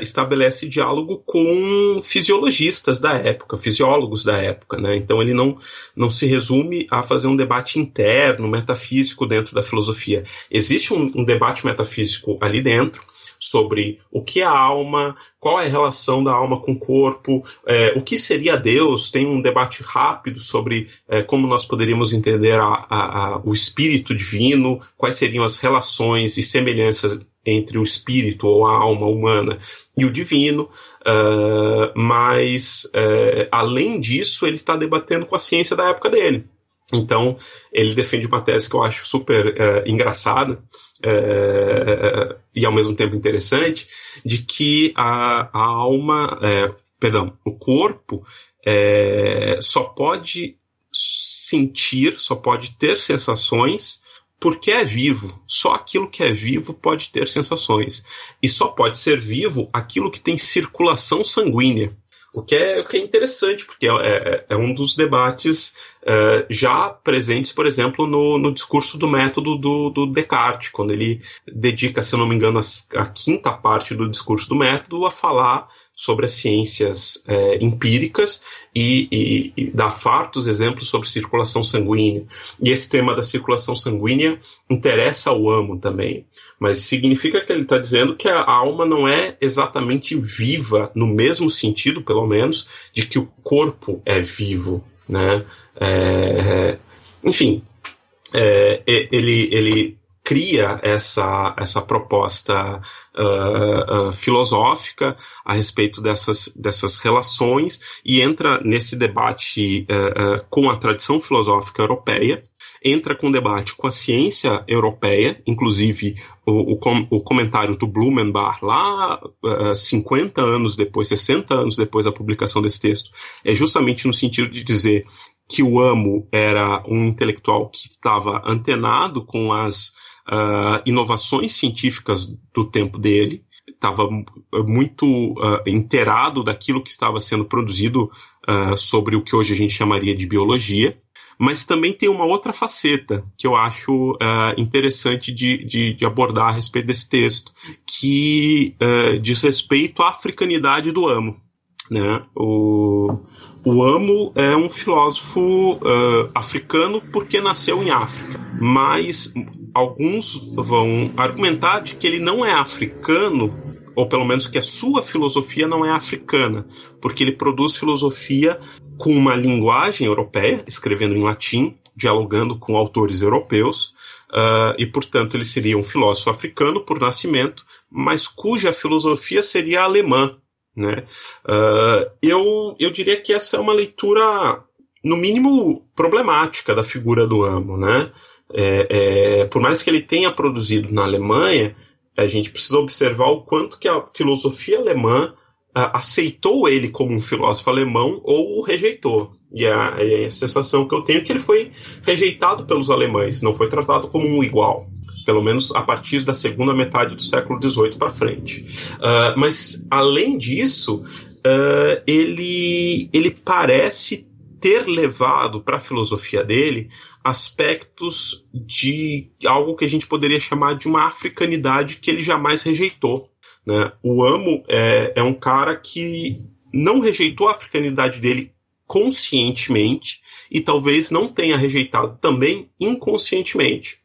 estabelece diálogo com fisiologistas da época, fisiólogos da época, né? Então ele não se resume a fazer um debate interno, metafísico dentro da filosofia. Existe um debate metafísico ali dentro sobre o que é a alma, qual é a relação da alma com o corpo, o que seria Deus. Tem um debate rápido sobre como nós poderíamos entender o espírito divino, quais seriam as relações e semelhanças entre o espírito ou a alma humana e o divino, mas além disso ele está debatendo com a ciência da época dele. Então ele defende uma tese que eu acho super engraçada e ao mesmo tempo interessante, de que a alma, o corpo só pode sentir, só pode ter sensações porque é vivo. Só aquilo que é vivo pode ter sensações. E só pode ser vivo aquilo que tem circulação sanguínea. O que é interessante, porque é um dos debates já presentes, por exemplo, no discurso do método do Descartes, quando ele dedica, se eu não me engano, a quinta parte do discurso do método a falar sobre as ciências empíricas e dá fartos exemplos sobre circulação sanguínea. E esse tema da circulação sanguínea interessa ao Amo também. Mas significa que ele está dizendo que a alma não é exatamente viva, no mesmo sentido, pelo menos, de que o corpo é vivo, né? Enfim, ele cria essa proposta filosófica a respeito dessas relações e entra nesse debate com a tradição filosófica europeia, entra com debate com a ciência europeia, inclusive o comentário do Blumenbach lá 50 anos depois, 60 anos depois da publicação desse texto, é justamente no sentido de dizer que o Amo era um intelectual que estava antenado com as inovações científicas do tempo dele, estava muito inteirado daquilo que estava sendo produzido sobre o que hoje a gente chamaria de biologia, mas também tem uma outra faceta que eu acho interessante de abordar a respeito desse texto, que diz respeito à africanidade do Amo, né? O Amo é um filósofo africano porque nasceu em África, mas alguns vão argumentar de que ele não é africano, ou pelo menos que a sua filosofia não é africana, porque ele produz filosofia com uma linguagem europeia, escrevendo em latim, dialogando com autores europeus, e, portanto, ele seria um filósofo africano por nascimento, mas cuja filosofia seria alemã, né? Eu diria que essa é uma leitura, no mínimo, problemática da figura do Amo, né? Por mais que ele tenha produzido na Alemanha, a gente precisa observar o quanto que a filosofia alemã aceitou ele como um filósofo alemão ou o rejeitou. E a sensação que eu tenho é que ele foi rejeitado pelos alemães, não foi tratado como um igual, pelo menos a partir da segunda metade do século XVIII para frente. Mas, além disso, ele parece ter levado para a filosofia dele aspectos de algo que a gente poderia chamar de uma africanidade que ele jamais rejeitou, né? O Amo é um cara que não rejeitou a africanidade dele conscientemente e talvez não tenha rejeitado também inconscientemente.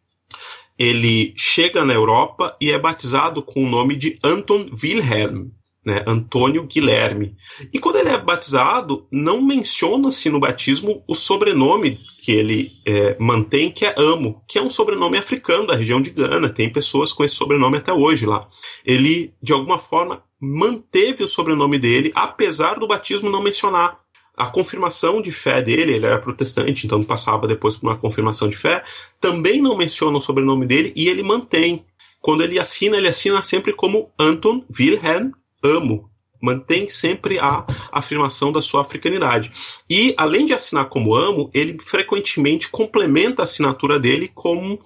Ele chega na Europa e é batizado com o nome de Anton Wilhelm, né? Antônio Guilherme. E quando ele é batizado, não menciona-se no batismo o sobrenome que ele mantém, que é Amo, que é um sobrenome africano da região de Gana. Tem pessoas com esse sobrenome até hoje lá. Ele, de alguma forma, manteve o sobrenome dele, apesar do batismo não mencionar. A confirmação de fé dele, ele era protestante, então passava depois por uma confirmação de fé, também não menciona o sobrenome dele e ele mantém. Quando ele assina sempre como Anton Wilhelm Amo. Mantém sempre a afirmação da sua africanidade. E, além de assinar como Amo, ele frequentemente complementa a assinatura dele como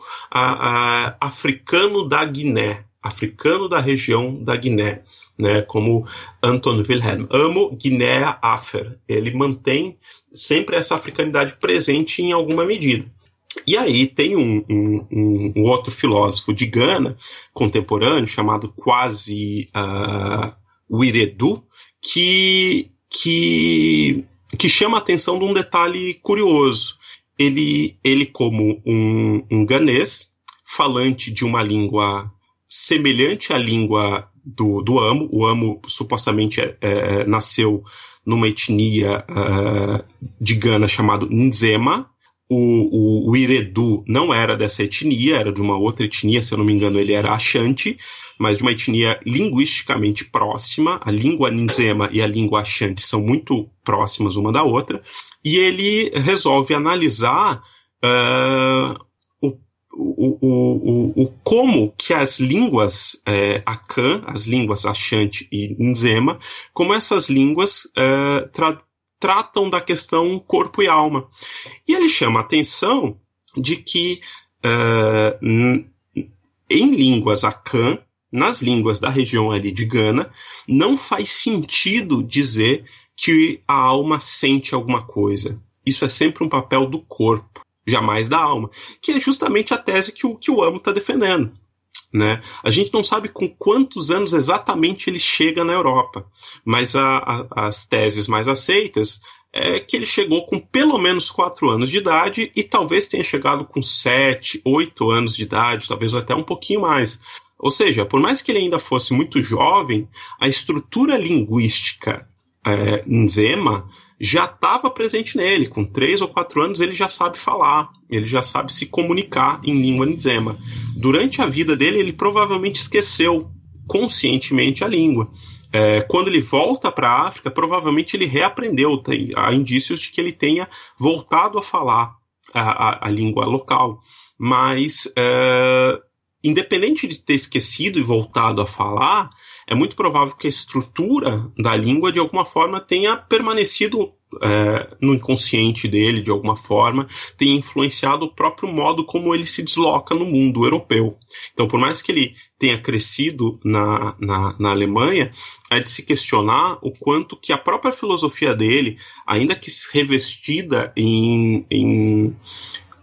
africano da Guiné, africano da região da Guiné, né, como Anton Wilhelm Amo Guinéa Afer. Ele mantém sempre essa africanidade presente em alguma medida. E aí tem um outro filósofo de Gana, contemporâneo, chamado Kwasi Wiredu, que chama a atenção de um detalhe curioso. Ele como um ganês, falante de uma língua semelhante à língua do Amo. O Amo supostamente nasceu numa etnia de Gana chamado Nzema. O Wiredu não era dessa etnia, era de uma outra etnia, se eu não me engano ele era Ashanti, mas de uma etnia linguisticamente próxima. A língua Nzema e a língua Ashanti são muito próximas uma da outra, e ele resolve analisar como que as línguas Akan, as línguas Ashanti e Nzema, como essas línguas tratam da questão corpo e alma. E ele chama a atenção de que em línguas Akan, nas línguas da região ali de Gana, não faz sentido dizer que a alma sente alguma coisa. Isso é sempre um papel do corpo, jamais da alma, que é justamente a tese que o Amo está defendendo. Né? A gente não sabe com quantos anos exatamente ele chega na Europa, mas as teses mais aceitas é que ele chegou com pelo menos 4 anos de idade e talvez tenha chegado com 7, 8 anos de idade, talvez até um pouquinho mais. Ou seja, por mais que ele ainda fosse muito jovem, a estrutura linguística Nzema já estava presente nele. Com 3 ou 4 anos ele já sabe falar, ele já sabe se comunicar em língua Nzema. Durante a vida dele, ele provavelmente esqueceu conscientemente a língua. Quando ele volta para a África, provavelmente ele reaprendeu. Há indícios de que ele tenha voltado a falar a língua local. Mas, independente de ter esquecido e voltado a falar, é muito provável que a estrutura da língua, de alguma forma, tenha permanecido no inconsciente dele, de alguma forma, tenha influenciado o próprio modo como ele se desloca no mundo europeu. Então, por mais que ele tenha crescido na Alemanha, é de se questionar o quanto que a própria filosofia dele, ainda que revestida em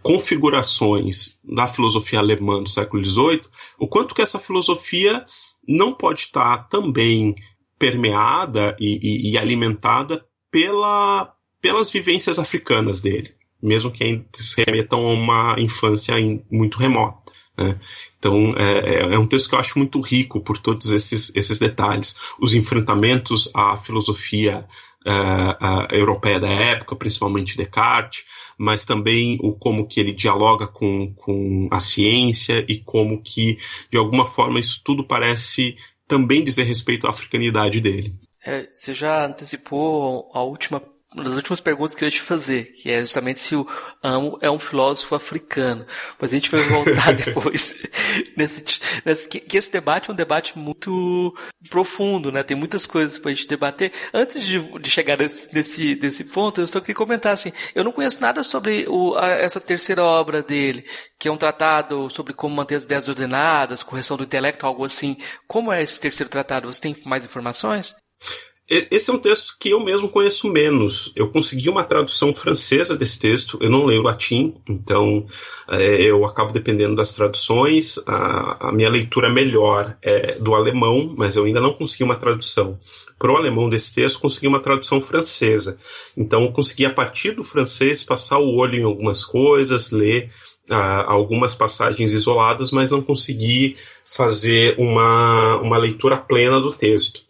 configurações da filosofia alemã do século XVIII, o quanto que essa filosofia não pode estar também permeada e alimentada pelas vivências africanas dele, mesmo que ainda se remetam a uma infância muito remota. Né? Então, é um texto que eu acho muito rico por todos esses detalhes. Os enfrentamentos à filosofia europeia da época, principalmente Descartes, mas também como que ele dialoga com a ciência e como que, de alguma forma, isso tudo parece também dizer respeito à africanidade dele. Você já antecipou uma das últimas perguntas que eu ia te fazer, que é justamente se o Amo é um filósofo africano. Mas a gente vai voltar depois que esse debate é um debate muito profundo, né? Tem muitas coisas pra gente debater. Antes de chegar nesse ponto, eu só queria comentar assim, eu não conheço nada sobre essa terceira obra dele, que é um tratado sobre como manter as ideias ordenadas, correção do intelecto, algo assim. Como é esse terceiro tratado? Você tem mais informações? Esse é um texto que eu mesmo conheço menos. Eu consegui uma tradução francesa desse texto, eu não leio latim, então eu acabo dependendo das traduções. A minha leitura melhor é do alemão, mas eu ainda não consegui uma tradução para o alemão desse texto, consegui uma tradução francesa. Então eu consegui, a partir do francês, passar o olho em algumas coisas, ler algumas passagens isoladas, mas não consegui fazer uma leitura plena do texto.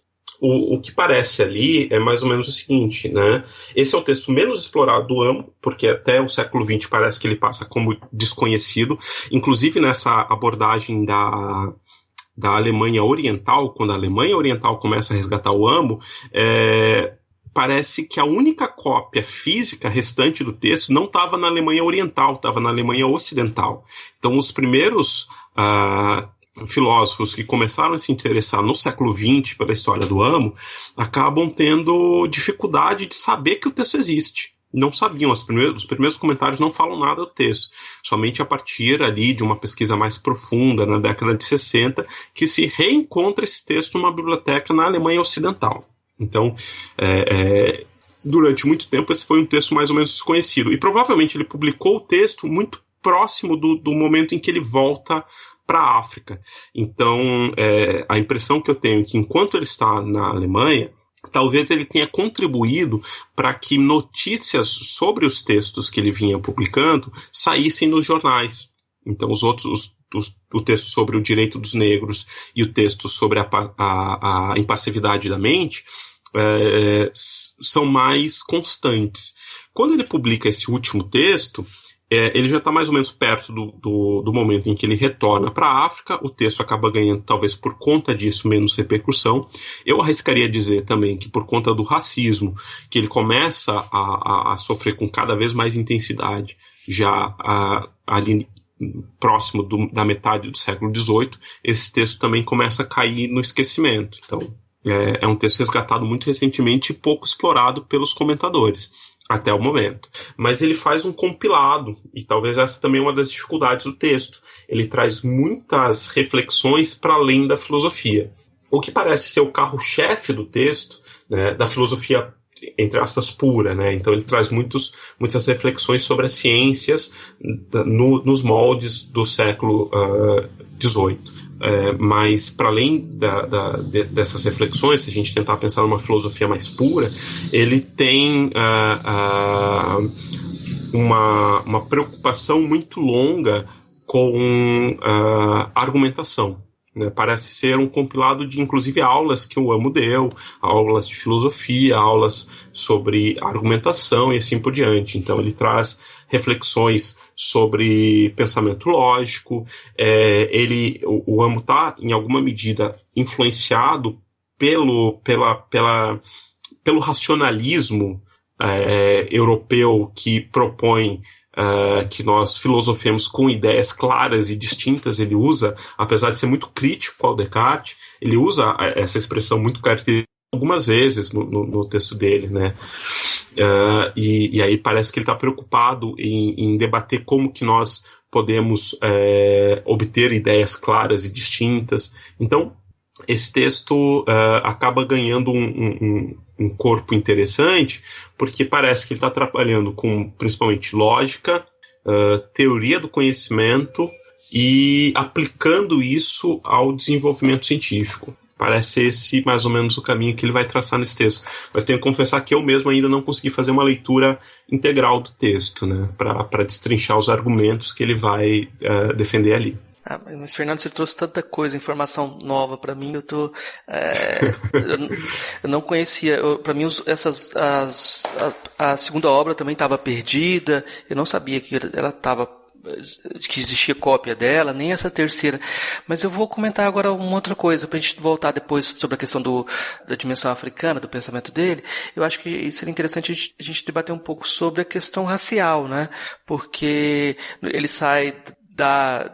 O que parece ali é mais ou menos o seguinte, né? Esse é o texto menos explorado do Amo, porque até o século XX parece que ele passa como desconhecido. Inclusive nessa abordagem da Alemanha Oriental, quando a Alemanha Oriental começa a resgatar o Amo, parece que a única cópia física restante do texto não estava na Alemanha Oriental, estava na Alemanha Ocidental. Então os primeiros filósofos que começaram a se interessar no século XX pela história do Amo acabam tendo dificuldade de saber que o texto existe. Não sabiam, os primeiros comentários não falam nada do texto, somente a partir ali de uma pesquisa mais profunda na década de 60 que se reencontra esse texto numa biblioteca na Alemanha Ocidental. Então, durante muito tempo esse foi um texto mais ou menos desconhecido, e provavelmente ele publicou o texto muito próximo do momento em que ele volta para a África. Então, a impressão que eu tenho é que enquanto ele está na Alemanha, talvez ele tenha contribuído para que notícias sobre os textos que ele vinha publicando saíssem nos jornais. Então, o texto sobre o direito dos negros e o texto sobre a impassividade da mente são mais constantes. Quando ele publica esse último texto, ele já está mais ou menos perto do momento em que ele retorna para a África. O texto acaba ganhando, talvez por conta disso, menos repercussão. Eu arriscaria dizer também que por conta do racismo, que ele começa a sofrer com cada vez mais intensidade, já ali próximo da metade do século XVIII, esse texto também começa a cair no esquecimento. Então, é um texto resgatado muito recentemente e pouco explorado pelos comentadores até o momento. Mas ele faz um compilado, e talvez essa também é uma das dificuldades do texto. Ele traz muitas reflexões para além da filosofia. O que parece ser o carro-chefe do texto, né, da filosofia, entre aspas, pura, né? Então ele traz muitas reflexões sobre as ciências nos moldes do século XVIII. Mas, para além dessas reflexões, se a gente tentar pensar numa filosofia mais pura, ele tem uma preocupação muito longa com argumentação. Né? Parece ser um compilado de, inclusive, aulas que o Amo deu, aulas de filosofia, aulas sobre argumentação e assim por diante. Então ele traz reflexões sobre pensamento lógico. O Amo está, em alguma medida, influenciado pelo racionalismo europeu que propõe que nós filosofemos com ideias claras e distintas. Ele usa, apesar de ser muito crítico ao Descartes, ele usa essa expressão muito característica algumas vezes no texto dele, né? E aí parece que ele está preocupado em debater como que nós podemos obter ideias claras e distintas. Então, esse texto acaba ganhando um corpo interessante, porque parece que ele está trabalhando com principalmente lógica, teoria do conhecimento e aplicando isso ao desenvolvimento científico. Parece esse mais ou menos o caminho que ele vai traçar nesse texto. Mas tenho que confessar que eu mesmo ainda não consegui fazer uma leitura integral do texto, né, para destrinchar os argumentos que ele vai defender ali. Mas Fernando, você trouxe tanta coisa, informação nova para mim. Eu não conhecia. Para mim, a segunda obra também estava perdida. Eu não sabia que que existia cópia dela, nem essa terceira. Mas eu vou comentar agora uma outra coisa, para a gente voltar depois sobre a questão da dimensão africana, do pensamento dele. Eu acho que seria interessante a gente debater um pouco sobre a questão racial, né? Porque ele sai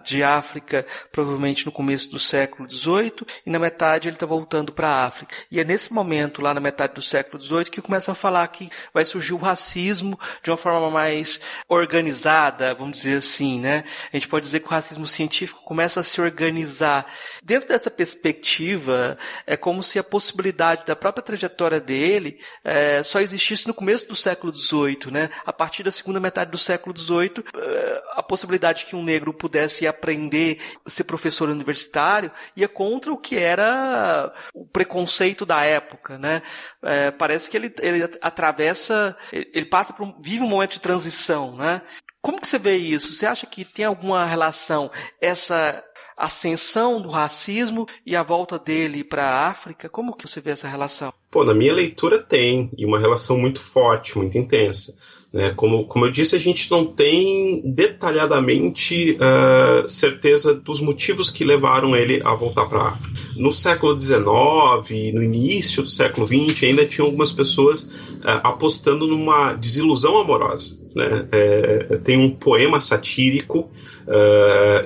de África, provavelmente no começo do século XVIII, e na metade ele está voltando para a África. E é nesse momento, lá na metade do século XVIII, que começa a falar que vai surgir o racismo de uma forma mais organizada, vamos dizer assim, né? A gente pode dizer que o racismo científico começa a se organizar. Dentro dessa perspectiva, é como se a possibilidade da própria trajetória dele só existisse no começo do século XVIII, né? A partir da segunda metade do século XVIII, a possibilidade que um negro pudesse aprender a ser professor universitário ia contra o que era o preconceito da época, né? Parece que ele atravessa, ele vive um momento de transição, né? Como que você vê isso? Você acha que tem alguma relação essa ascensão do racismo e a volta dele para a África? Como que você vê essa relação? Na minha leitura tem, e uma relação muito forte, muito intensa. Né? Como eu disse, a gente não tem detalhadamente certeza dos motivos que levaram ele a voltar para a África. No século XIX, no início do século XX, ainda tinha algumas pessoas apostando numa desilusão amorosa. Né? Tem um poema satírico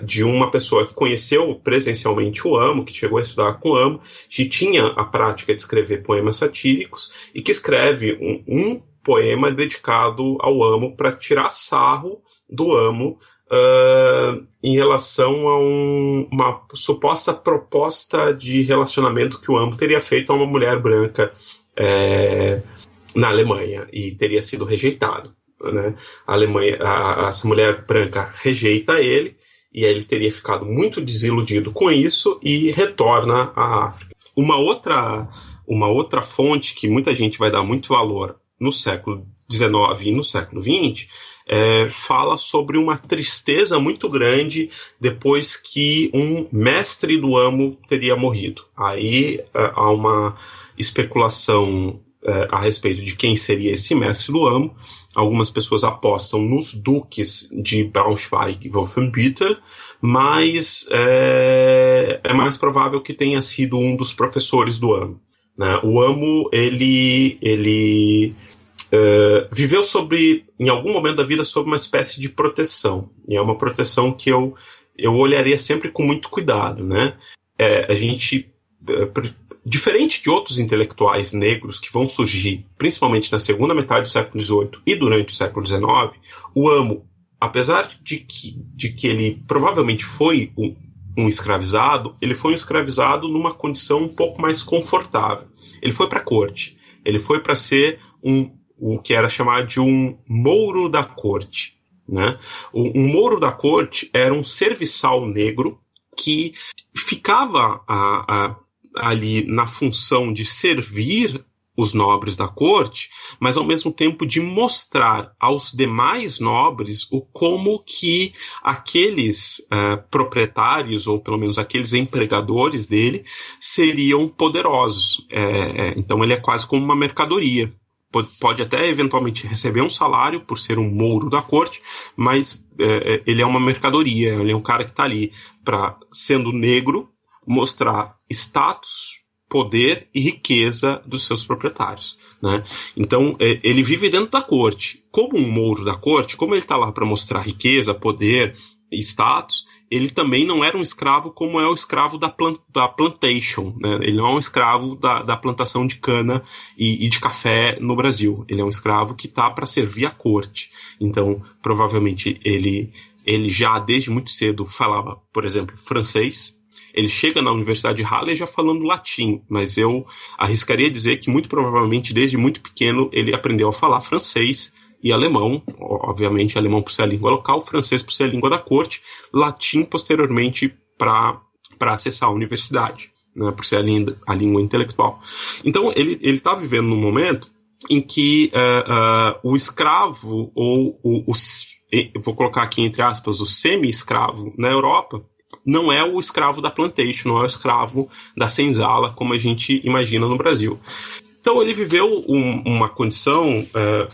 de uma pessoa que conheceu presencialmente o Amo, que chegou a estudar com o Amo, que tinha a prática de escrever poemas satíricos e que escreve um poema dedicado ao Amo para tirar sarro do Amo em relação a uma suposta proposta de relacionamento que o Amo teria feito a uma mulher branca na Alemanha e teria sido rejeitado. Né? Essa mulher branca rejeita ele e ele teria ficado muito desiludido com isso e retorna à África. Uma outra fonte que muita gente vai dar muito valor no século XIX e no século XX fala sobre uma tristeza muito grande depois que um mestre do amo teria morrido. Aí há uma especulação a respeito de quem seria esse mestre do amo. Algumas pessoas apostam nos duques de Braunschweig e Wolfenbüttel, mas é mais provável que tenha sido um dos professores do amo. Né? O amo, ele viveu em algum momento da vida sob uma espécie de proteção, e é uma proteção que eu olharia sempre com muito cuidado, né? A gente, diferente de outros intelectuais negros que vão surgir, principalmente na segunda metade do século XVIII e durante o século XIX, o amo, apesar de que ele provavelmente foi um escravizado, ele foi um escravizado numa condição um pouco mais confortável. Ele foi para a corte, ele foi para ser o que era chamado de um mouro da corte. Né? Um mouro da corte era um serviçal negro que ficava ali na função de servir os nobres da corte, mas ao mesmo tempo de mostrar aos demais nobres como que aqueles proprietários, ou pelo menos aqueles empregadores dele, seriam poderosos. Então ele é quase como uma mercadoria. Pode até eventualmente receber um salário por ser um mouro da corte, mas ele é uma mercadoria, ele é um cara que está ali para, sendo negro, mostrar status, poder e riqueza dos seus proprietários. Né? Então, ele vive dentro da corte. Como um mouro da corte, como ele está lá para mostrar riqueza, poder e status, ele também não era um escravo como é o escravo da plantation. Né? Ele não é um escravo da plantação de cana e de café no Brasil. Ele é um escravo que está para servir a corte. Então, provavelmente, ele já desde muito cedo falava, por exemplo, francês. Ele chega na Universidade de Halle já falando latim, mas eu arriscaria dizer que muito provavelmente desde muito pequeno ele aprendeu a falar francês e alemão, obviamente alemão por ser a língua local, francês por ser a língua da corte, latim posteriormente para acessar a universidade, né, por ser a língua intelectual. Então ele está vivendo num momento em que o escravo, ou vou colocar aqui entre aspas, o semi-escravo na Europa, não é o escravo da plantation, não é o escravo da senzala, como a gente imagina no Brasil. Então ele viveu uma condição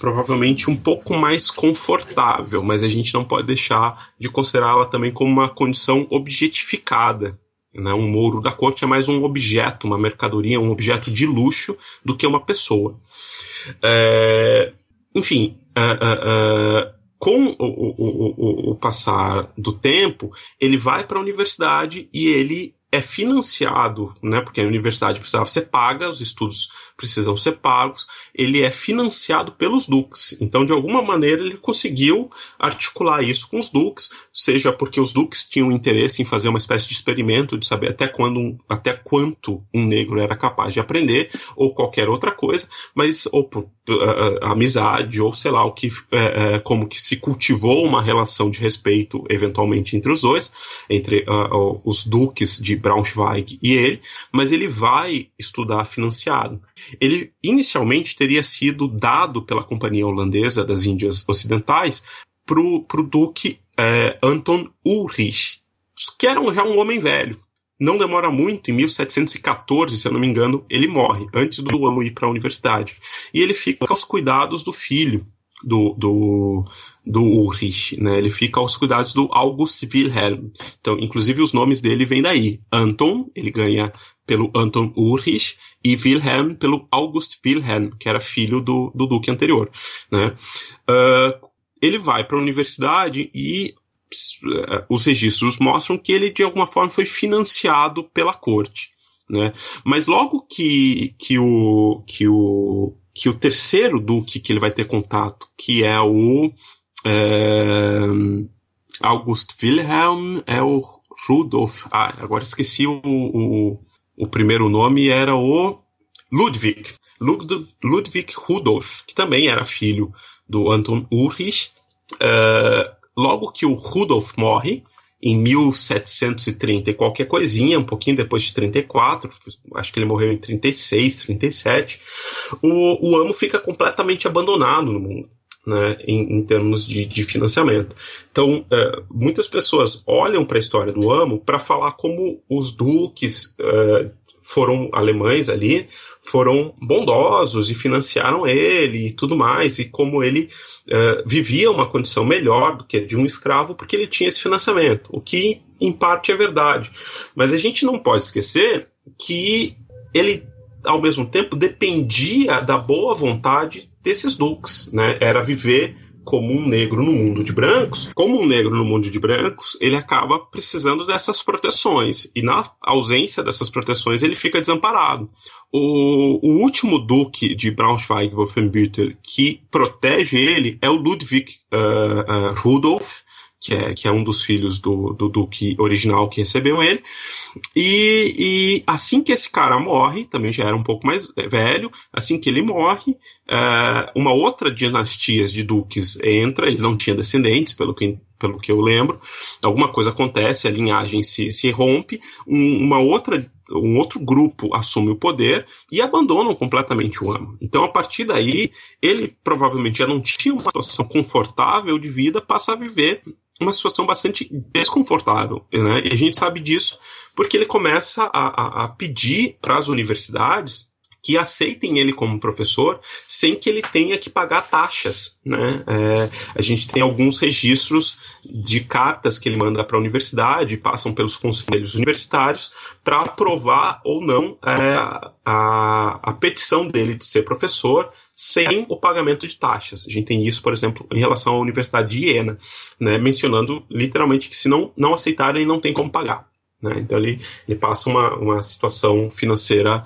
provavelmente um pouco mais confortável, mas a gente não pode deixar de considerá-la também como uma condição objetificada. Né? Um mouro da corte é mais um objeto, uma mercadoria, um objeto de luxo do que uma pessoa. Enfim, com o passar do tempo, ele vai para a universidade e ele é financiado, né, porque a universidade precisava ser paga, os estudos precisam ser pagos, ele é financiado pelos duques. Então, de alguma maneira, ele conseguiu articular isso com os duques, seja porque os duques tinham interesse em fazer uma espécie de experimento, de saber até quanto um negro era capaz de aprender, ou qualquer outra coisa, mas ou por amizade, ou sei lá, como que se cultivou uma relação de respeito, eventualmente, entre os dois, entre os duques de Braunschweig e ele, mas ele vai estudar financiado. Ele inicialmente teria sido dado pela Companhia Holandesa das Índias Ocidentais para o duque Anton Ulrich, que era já um homem velho. Não demora muito, em 1714, se eu não me engano, ele morre, antes do amo ir para a universidade. E ele fica aos cuidados do filho do Ulrich, né? Ele fica aos cuidados do August Wilhelm. Então, inclusive, os nomes dele vêm daí. Anton, ele ganha pelo Anton Ulrich, e Wilhelm pelo August Wilhelm, que era filho do duque anterior. Né? Ele vai para a universidade e os registros mostram que ele, de alguma forma, foi financiado pela corte. Né? Mas logo que o terceiro duque que ele vai ter contato, que é o August Wilhelm, é o Rudolf. Agora esqueci o primeiro nome, era o Ludwig Rudolf, que também era filho do Anton Ulrich. Logo que o Rudolf morre, em 1730 e qualquer coisinha, um pouquinho depois de 34, acho que ele morreu em 36, 37, o amo fica completamente abandonado no mundo, né, em termos de financiamento. Então, muitas pessoas olham para a história do amo para falar como os duques foram alemães ali, foram bondosos e financiaram ele e tudo mais, e como ele vivia uma condição melhor do que de um escravo porque ele tinha esse financiamento, o que em parte é verdade. Mas a gente não pode esquecer que ele, ao mesmo tempo, dependia da boa vontade desses duques, né? Era viver como um negro no mundo de brancos. Como um negro no mundo de brancos, ele acaba precisando dessas proteções. E na ausência dessas proteções, ele fica desamparado. O último duque de Braunschweig-Wolfenbüttel que protege ele é o Ludwig Rudolf, que é um dos filhos do duque original que recebeu ele, e assim que esse cara morre, também já era um pouco mais velho, assim que ele morre, uma outra dinastia de duques entra, ele não tinha descendentes, pelo que eu lembro, alguma coisa acontece, a linhagem se rompe, um outro grupo assume o poder e abandonam completamente o amo. Então, a partir daí, ele provavelmente já não tinha uma situação confortável de vida, passa a viver uma situação bastante desconfortável, né? E a gente sabe disso porque ele começa a pedir para as universidades que aceitem ele como professor sem que ele tenha que pagar taxas, né? A gente tem alguns registros de cartas que ele manda para a universidade, passam pelos conselhos universitários para aprovar ou não a petição dele de ser professor sem o pagamento de taxas. A gente tem isso, por exemplo, em relação à Universidade de Iena, né, mencionando literalmente que se não aceitarem, não tem como pagar. Né? Então ele passa uma situação financeira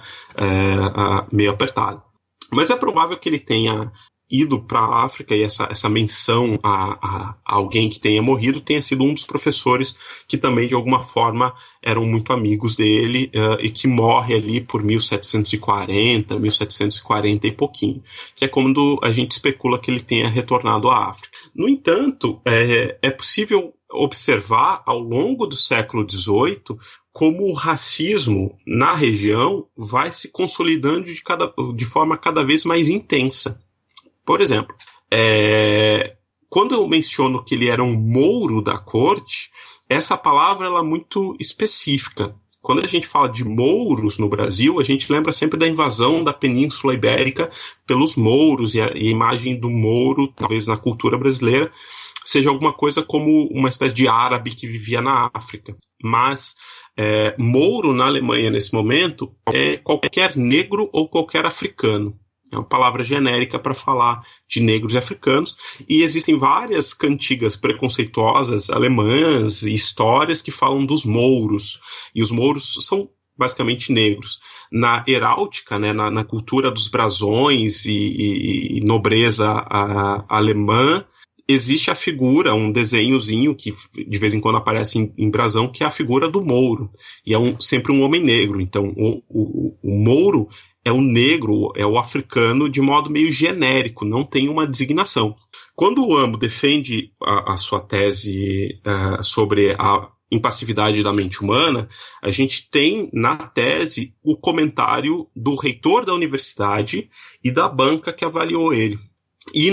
meio apertada. Mas é provável que ele tenha ido para a África e essa menção a alguém que tenha morrido tenha sido um dos professores que também de alguma forma eram muito amigos dele e que morre ali por 1740 e pouquinho, que é quando a gente especula que ele tenha retornado à África. No entanto, é possível observar ao longo do século XVIII como o racismo na região vai se consolidando de forma cada vez mais intensa. Por exemplo, quando eu menciono que ele era um mouro da corte, essa palavra ela é muito específica. Quando a gente fala de mouros no Brasil, a gente lembra sempre da invasão da Península Ibérica pelos mouros, e a imagem do mouro, talvez na cultura brasileira, seja alguma coisa como uma espécie de árabe que vivia na África. Mas mouro na Alemanha nesse momento é qualquer negro ou qualquer africano. É uma palavra genérica para falar de negros e africanos, e existem várias cantigas preconceituosas alemãs e histórias que falam dos mouros, e os mouros são basicamente negros. Na heráldica, né, na cultura dos brasões e nobreza alemã, existe a figura, um desenhozinho que de vez em quando aparece em brasão, que é a figura do mouro, e é sempre um homem negro. Então o mouro é o negro, é o africano de modo meio genérico, não tem uma designação. Quando o Amo defende a sua tese sobre a impassividade da mente humana, a gente tem na tese o comentário do reitor da universidade e da banca que avaliou ele. E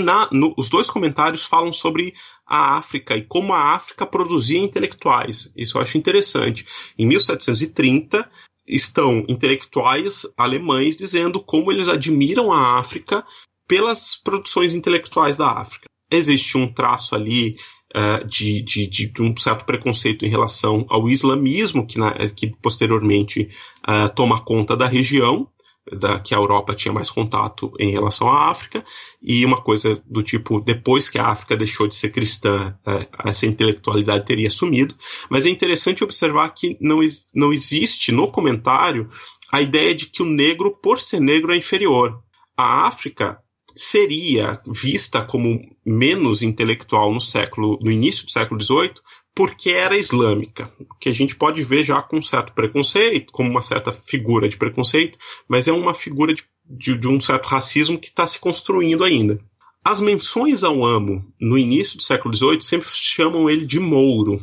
os dois comentários falam sobre a África e como a África produzia intelectuais. Isso eu acho interessante. Em 1730, estão intelectuais alemães dizendo como eles admiram a África pelas produções intelectuais da África. Existe um traço ali de um certo preconceito em relação ao islamismo, que posteriormente toma conta da região, que a Europa tinha mais contato em relação à África, e uma coisa do tipo, depois que a África deixou de ser cristã, essa intelectualidade teria sumido. Mas é interessante observar que não existe no comentário a ideia de que o negro, por ser negro, é inferior. A África seria vista como menos intelectual no início do século XVIII, porque era islâmica, que a gente pode ver já com um certo preconceito, como uma certa figura de preconceito, mas é uma figura de um certo racismo que está se construindo ainda. As menções ao Amo no início do século XVIII sempre chamam ele de mouro,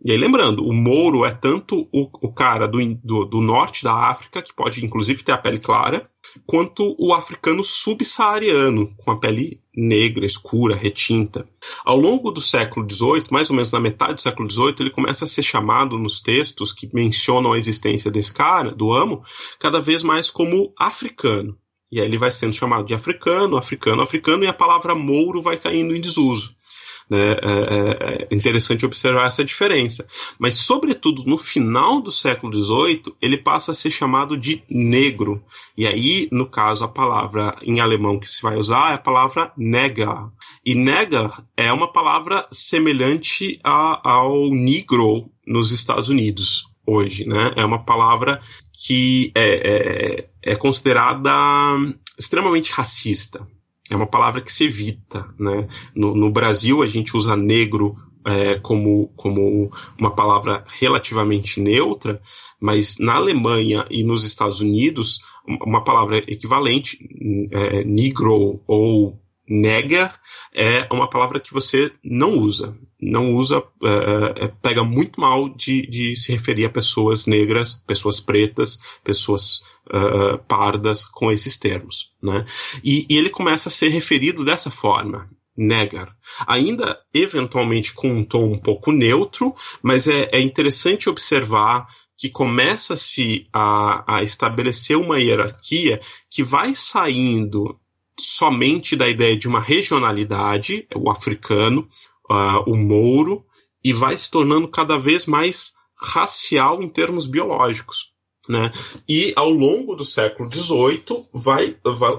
E aí, lembrando, o mouro é tanto o cara do norte da África, que pode inclusive ter a pele clara, quanto o africano subsaariano, com a pele negra, escura, retinta. Ao longo do século XVIII, mais ou menos na metade do século XVIII, ele começa a ser chamado nos textos que mencionam a existência desse cara, do Amo, cada vez mais como africano. E aí ele vai sendo chamado de africano, africano, africano, e a palavra mouro vai caindo em desuso. É interessante observar essa diferença. Mas, sobretudo, no final do século XVIII, ele passa a ser chamado de negro. E aí, no caso, a palavra em alemão que se vai usar é a palavra Neger. E Neger é uma palavra semelhante ao negro nos Estados Unidos hoje, né? É uma palavra que é considerada extremamente racista. É uma palavra que se evita, né? No Brasil, a gente usa negro como uma palavra relativamente neutra, mas na Alemanha e nos Estados Unidos, uma palavra equivalente, negro ou neger, é uma palavra que você não usa. Não usa, pega muito mal de se referir a pessoas negras, pessoas pretas, pessoas pardas com esses termos, né? E ele começa a ser referido dessa forma, neger. Ainda, eventualmente, com um tom um pouco neutro, mas é interessante observar que começa-se a estabelecer uma hierarquia que vai saindo somente da ideia de uma regionalidade, o africano, o mouro, e vai se tornando cada vez mais racial em termos biológicos, né? E ao longo do século XVIII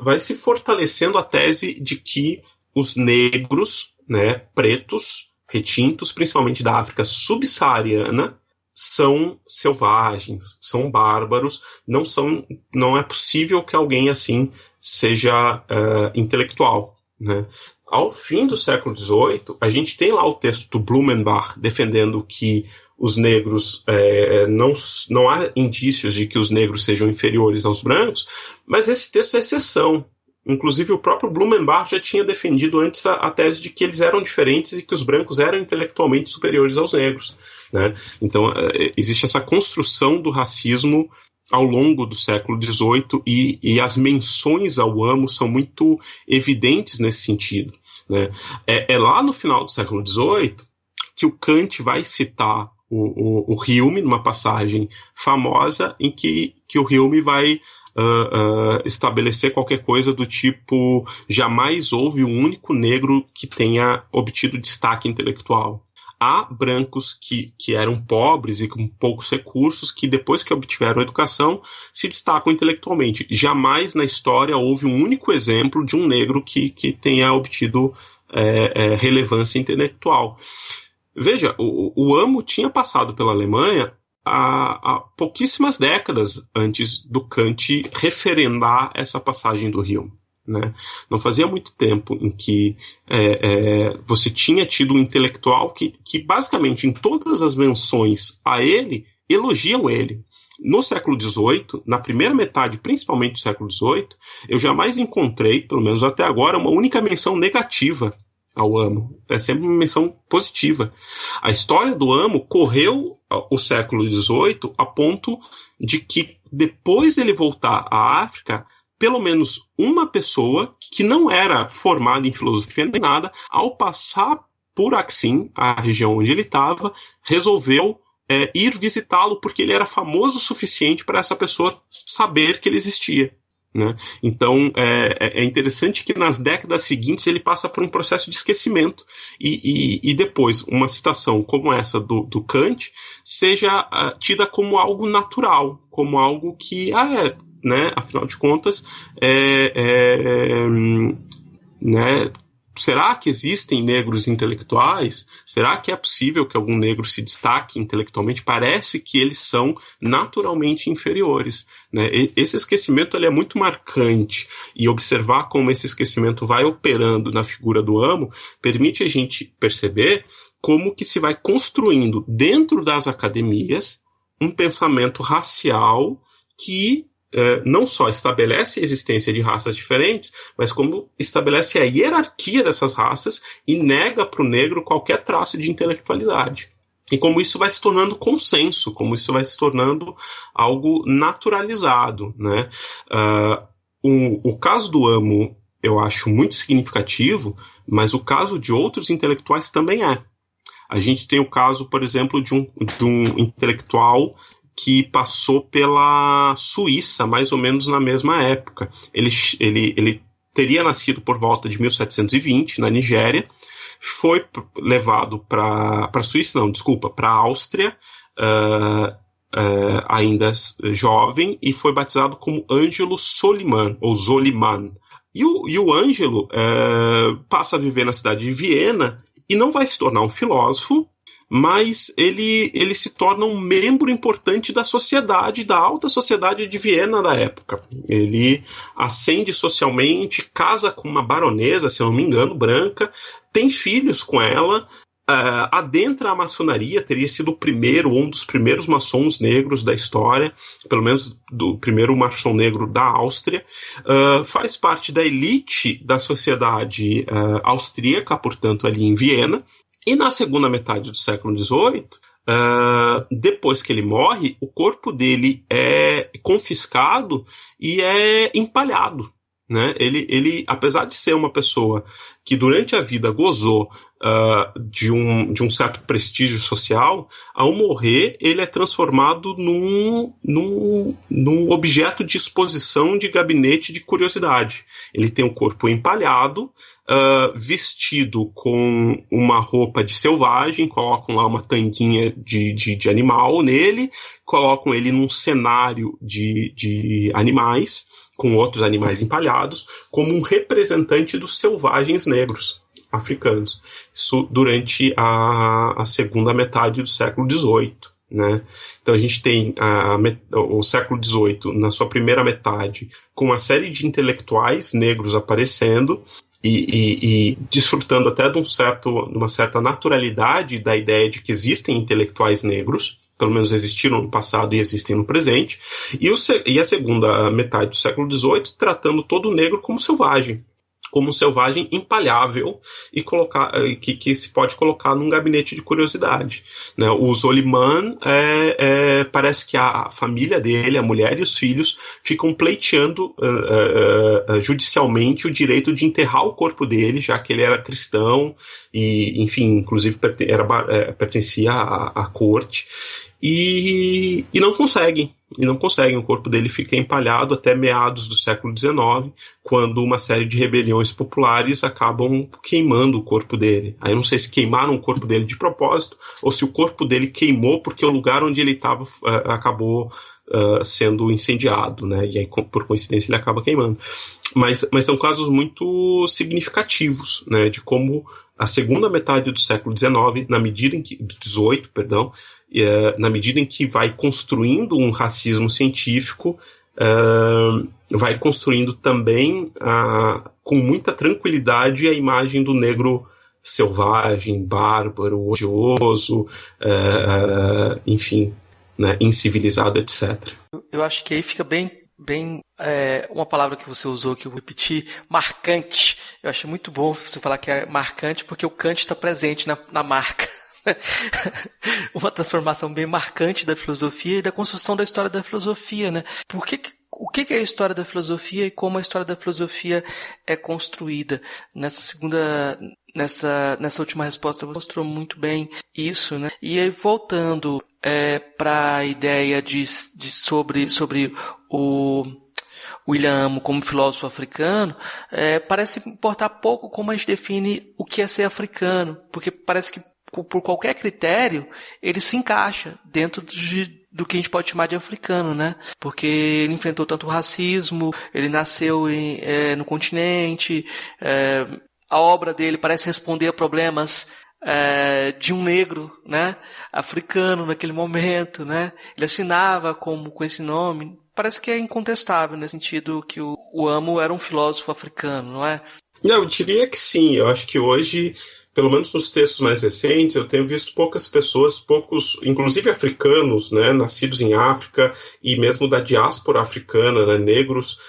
vai se fortalecendo a tese de que os negros, né, pretos, retintos, principalmente da África subsaariana, são selvagens, são bárbaros, não é possível que alguém assim seja intelectual, né? Ao fim do século XVIII, a gente tem lá o texto do Blumenbach defendendo que os negros, não há indícios de que os negros sejam inferiores aos brancos, mas esse texto é exceção. Inclusive, o próprio Blumenbach já tinha defendido antes a tese de que eles eram diferentes e que os brancos eram intelectualmente superiores aos negros, né? Então, existe essa construção do racismo ao longo do século XVIII e as menções ao amo são muito evidentes nesse sentido, né? É lá no final do século XVIII que o Kant vai citar o Hume numa passagem famosa em que o Hume vai estabelecer qualquer coisa do tipo: jamais houve um único negro que tenha obtido destaque intelectual. Há brancos que eram pobres e com poucos recursos que, depois que obtiveram educação, se destacam intelectualmente. Jamais na história houve um único exemplo de um negro que tenha obtido relevância intelectual. Veja, o Amo tinha passado pela Alemanha há pouquíssimas décadas antes do Kant referendar essa passagem do Hume, né? Não fazia muito tempo em que você tinha tido um intelectual que basicamente em todas as menções a ele, elogiam ele. No século XVIII, na primeira metade, principalmente do século XVIII, eu jamais encontrei, pelo menos até agora, uma única menção negativa ao Amo. É sempre uma menção positiva. A história do Amo correu o século XVIII a ponto de que, depois dele voltar à África, pelo menos uma pessoa que não era formada em filosofia nem nada, ao passar por Axim, a região onde ele estava, resolveu ir visitá-lo porque ele era famoso o suficiente para essa pessoa saber que ele existia, né? Então é interessante que nas décadas seguintes ele passa por um processo de esquecimento e depois uma citação como essa do Kant seja tida como algo natural, como algo que né, afinal de contas né, será que existem negros intelectuais? Será que é possível que algum negro se destaque intelectualmente? Parece que eles são naturalmente inferiores, né? Esse esquecimento ele é muito marcante, e observar como esse esquecimento vai operando na figura do Amo permite a gente perceber como que se vai construindo dentro das academias um pensamento racial que não só estabelece a existência de raças diferentes, mas como estabelece a hierarquia dessas raças e nega para o negro qualquer traço de intelectualidade. E como isso vai se tornando consenso, como isso vai se tornando algo naturalizado, né? O caso do Amo eu acho muito significativo, mas o caso de outros intelectuais também é. A gente tem o caso, por exemplo, de um intelectual que passou pela Suíça, mais ou menos na mesma época. Ele teria nascido por volta de 1720, na Nigéria, foi levado para a Suíça, não, desculpa, para a Áustria, ainda jovem, e foi batizado como Ângelo Soliman, ou Soliman. E o Ângelo passa a viver na cidade de Viena e não vai se tornar um filósofo, mas ele se torna um membro importante da sociedade, da alta sociedade de Viena da época. Ele ascende socialmente, casa com uma baronesa, se eu não me engano, branca, tem filhos com ela, adentra a maçonaria, teria sido o primeiro, um dos primeiros maçons negros da história, pelo menos do primeiro maçom negro da Áustria, faz parte da elite da sociedade austríaca, portanto, ali em Viena. E na segunda metade do século XVIII, depois que ele morre, o corpo dele é confiscado e é empalhado, né? Ele, apesar de ser uma pessoa que durante a vida gozou de um certo prestígio social, ao morrer ele é transformado num objeto de exposição de gabinete de curiosidade. Ele tem o corpo empalhado, vestido com uma roupa de selvagem, colocam lá uma tanguinha de animal nele, colocam ele num cenário de animais, com outros animais empalhados, como um representante dos selvagens negros africanos. Isso durante a segunda metade do século XVIII. Né? Então a gente tem o século XVIII, na sua primeira metade, com uma série de intelectuais negros aparecendo, e desfrutando até de uma certa naturalidade da ideia de que existem intelectuais negros, pelo menos existiram no passado e existem no presente, e a segunda metade do século XVIII tratando todo o negro como um selvagem empalhável e que se pode colocar num gabinete de curiosidade. Né? O Soliman, parece que a família dele, a mulher e os filhos, ficam pleiteando judicialmente o direito de enterrar o corpo dele, já que ele era cristão e, enfim, inclusive pertencia à corte. E não conseguem, o corpo dele fica empalhado até meados do século XIX, quando uma série de rebeliões populares acabam queimando o corpo dele. Aí eu não sei se queimaram o corpo dele de propósito, ou se o corpo dele queimou porque o lugar onde ele estava acabou sendo incendiado, né? E aí, por coincidência, ele acaba queimando. Mas são casos muito significativos, né? De como a segunda metade do século XIX, na medida em que vai construindo um racismo científico, vai construindo também com muita tranquilidade a imagem do negro selvagem, bárbaro, odioso, enfim, né, incivilizado, etc. Eu acho que aí fica bem uma palavra que você usou que eu vou repetir, marcante. Eu achei muito bom você falar que é marcante porque o Kant está presente na marca. Uma transformação bem marcante da filosofia e da construção da história da filosofia, né? O que é a história da filosofia e como a história da filosofia é construída? Nessa última resposta você mostrou muito bem isso, né? E aí, voltando para a ideia sobre o William Amo como filósofo africano, parece importar pouco como a gente define o que é ser africano, porque parece que por qualquer critério ele se encaixa dentro do que a gente pode chamar de africano, né? Porque ele enfrentou tanto o racismo, ele nasceu no continente, a obra dele parece responder a problemas de um negro, né, africano naquele momento, né? Ele assinava com esse nome. Parece que é incontestável nesse sentido que o Amo era um filósofo africano, não é? Não, eu diria que sim. Eu acho que hoje, pelo menos nos textos mais recentes, eu tenho visto poucas pessoas, inclusive africanos, né, nascidos em África e mesmo da diáspora africana, né, negros,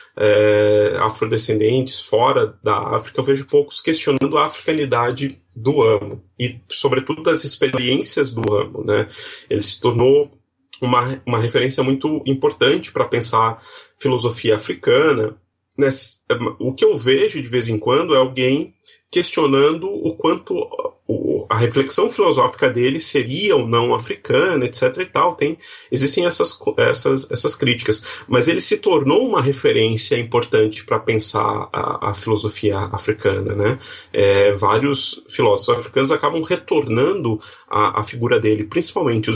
afrodescendentes fora da África, eu vejo poucos questionando a africanidade do Amo e, sobretudo, das experiências do Amo, né? Ele se tornou uma referência muito importante para pensar filosofia africana. O que eu vejo de vez em quando é alguém questionando o quanto a reflexão filosófica dele seria ou não africana, etc. e tal. Existem essas críticas, mas ele se tornou uma referência importante para pensar a filosofia africana, né? Vários filósofos africanos acabam retornando a figura dele, principalmente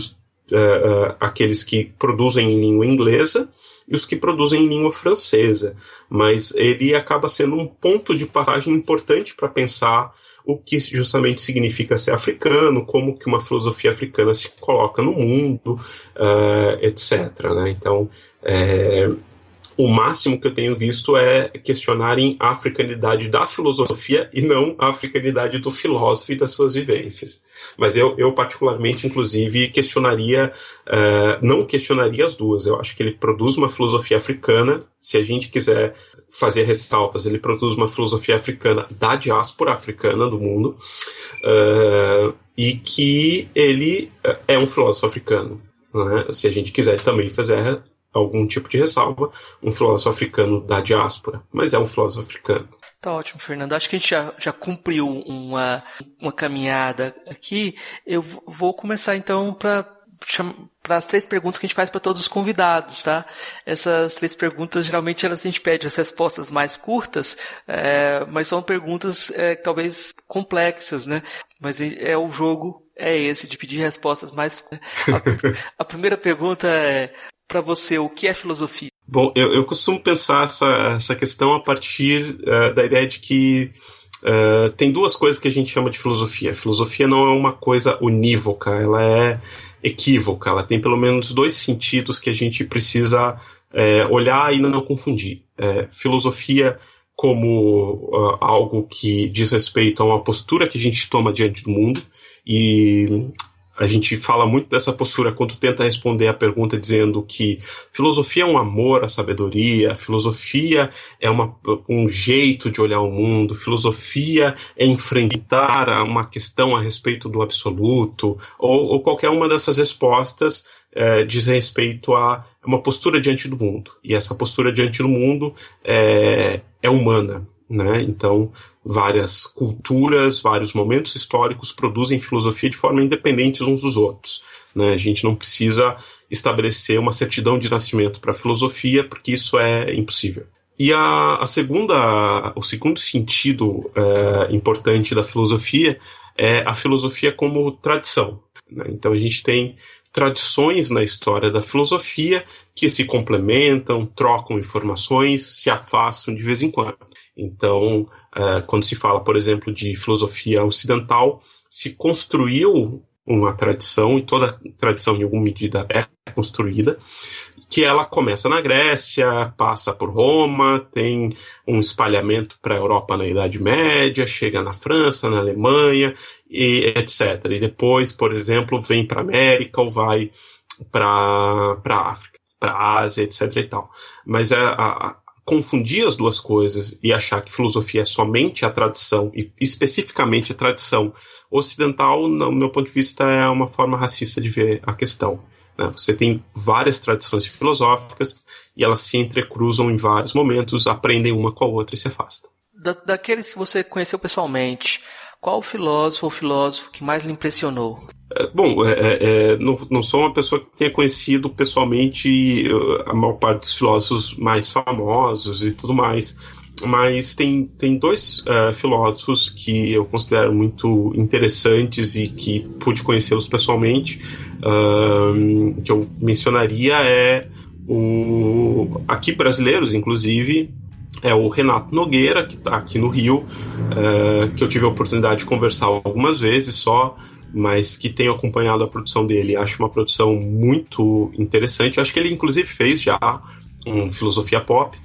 aqueles que produzem em língua inglesa e os que produzem em língua francesa, mas ele acaba sendo um ponto de passagem importante para pensar o que justamente significa ser africano, como que uma filosofia africana se coloca no mundo, etc. Né? Então, o máximo que eu tenho visto é questionarem a africanidade da filosofia e não a africanidade do filósofo e das suas vivências. Mas eu particularmente, inclusive, não questionaria as duas. Eu acho que ele produz uma filosofia africana. Se a gente quiser fazer ressalvas, ele produz uma filosofia africana da diáspora africana do mundo, e que ele é um filósofo africano, né? Se a gente quiser também fazer algum tipo de ressalva, um filósofo africano da diáspora, mas é um filósofo africano. Tá ótimo, Fernando. Acho que a gente já cumpriu uma caminhada aqui. Eu vou começar então para as 3 perguntas que a gente faz para todos os convidados, tá? Essas 3 perguntas, geralmente a gente pede as respostas mais curtas, mas são perguntas talvez complexas, né? Mas o jogo é esse, de pedir respostas mais... A primeira pergunta é: para você, o que é filosofia? Bom, eu costumo pensar essa questão a partir da ideia de que tem 2 coisas que a gente chama de filosofia. A filosofia não é uma coisa unívoca, ela é equívoca, ela tem pelo menos 2 sentidos que a gente precisa olhar e não confundir. Filosofia como algo que diz respeito a uma postura que a gente toma diante do mundo, e a gente fala muito dessa postura quando tenta responder a pergunta dizendo que filosofia é um amor à sabedoria, filosofia é um jeito de olhar o mundo, filosofia é enfrentar uma questão a respeito do absoluto, ou qualquer uma dessas respostas diz respeito a uma postura diante do mundo. E essa postura diante do mundo é humana, né? Então, várias culturas, vários momentos históricos produzem filosofia de forma independente uns dos outros, né? A gente não precisa estabelecer uma certidão de nascimento para a filosofia, porque isso é impossível. E o segundo sentido importante da filosofia é a filosofia como tradição, né? Então a gente tem tradições na história da filosofia que se complementam, trocam informações, se afastam de vez em quando. Então, quando se fala, por exemplo, de filosofia ocidental, se construiu uma tradição, e toda tradição em alguma medida é construída, que ela começa na Grécia, passa por Roma, tem um espalhamento para a Europa na Idade Média, chega na França, na Alemanha, e etc. E depois, por exemplo, vem para a América ou vai para a África, para a Ásia, etc. e tal. Mas confundir as 2 coisas e achar que filosofia é somente a tradição, e especificamente a tradição ocidental, no meu ponto de vista, é uma forma racista de ver a questão, né? Você tem várias tradições filosóficas e elas se entrecruzam em vários momentos, aprendem uma com a outra e se afastam. Daqueles que você conheceu pessoalmente, qual filósofo ou filósofo que mais lhe impressionou? Bom, não sou uma pessoa que tenha conhecido pessoalmente a maior parte dos filósofos mais famosos e tudo mais, mas tem 2 filósofos que eu considero muito interessantes e que pude conhecê-los pessoalmente, que eu mencionaria aqui brasileiros, inclusive, é o Renato Nogueira, que está aqui no Rio, que eu tive a oportunidade de conversar algumas vezes só, mas que tenho acompanhado a produção dele. Acho uma produção muito interessante. Acho que ele, inclusive, fez já um Filosofia Pop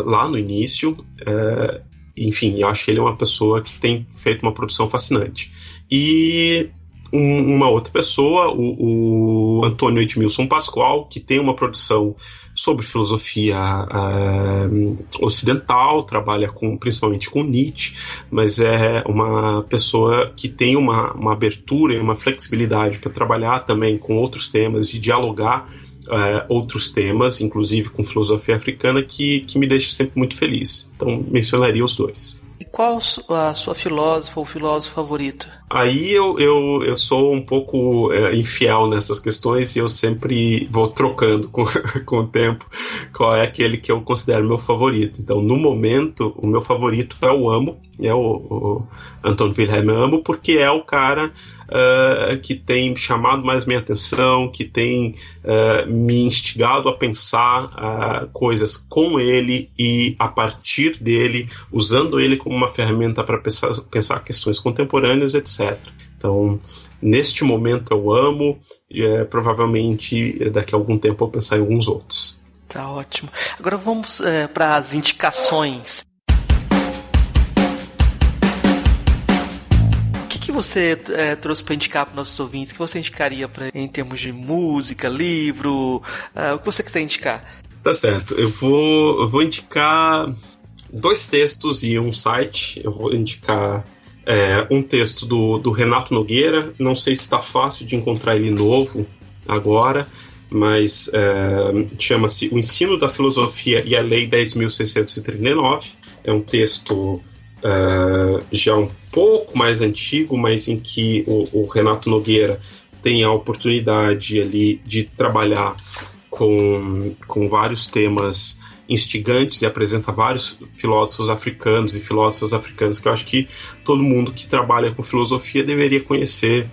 lá no início. enfim, eu acho que ele é uma pessoa que tem feito uma produção fascinante. E uma outra pessoa, o Antônio Edmilson Pascoal, que tem uma produção sobre filosofia ocidental, trabalha principalmente com Nietzsche, mas é uma pessoa que tem uma abertura e uma flexibilidade para trabalhar também com outros temas e dialogar outros temas, inclusive com filosofia africana, que me deixa sempre muito feliz. Então, mencionaria os dois. E qual a sua filósofa ou filósofo favorito? Aí eu sou um pouco infiel nessas questões e eu sempre vou trocando com o tempo qual é aquele que eu considero meu favorito. Então, no momento, o meu favorito é o Amo, é o Anton Wilhelm Amo, porque é o cara que tem chamado mais minha atenção, que tem me instigado a pensar coisas com ele e a partir dele, usando ele como uma ferramenta para pensar questões contemporâneas, etc. Então, neste momento eu amo e provavelmente daqui a algum tempo eu vou pensar em alguns outros. Tá ótimo. Agora vamos para as indicações. O que você trouxe para indicar para nossos ouvintes? O que você indicaria em termos de música, livro? O que você quiser indicar? Tá certo. Eu vou indicar 2 textos e um site. Eu vou indicar um texto do Renato Nogueira. Não sei se está fácil de encontrar ele novo agora, mas chama-se O Ensino da Filosofia e a Lei 10.639. É um texto já um pouco mais antigo, mas em que o Renato Nogueira tem a oportunidade ali de trabalhar com vários temas instigantes e apresenta vários filósofos africanos e filósofas africanas que eu acho que todo mundo que trabalha com filosofia deveria conhecer,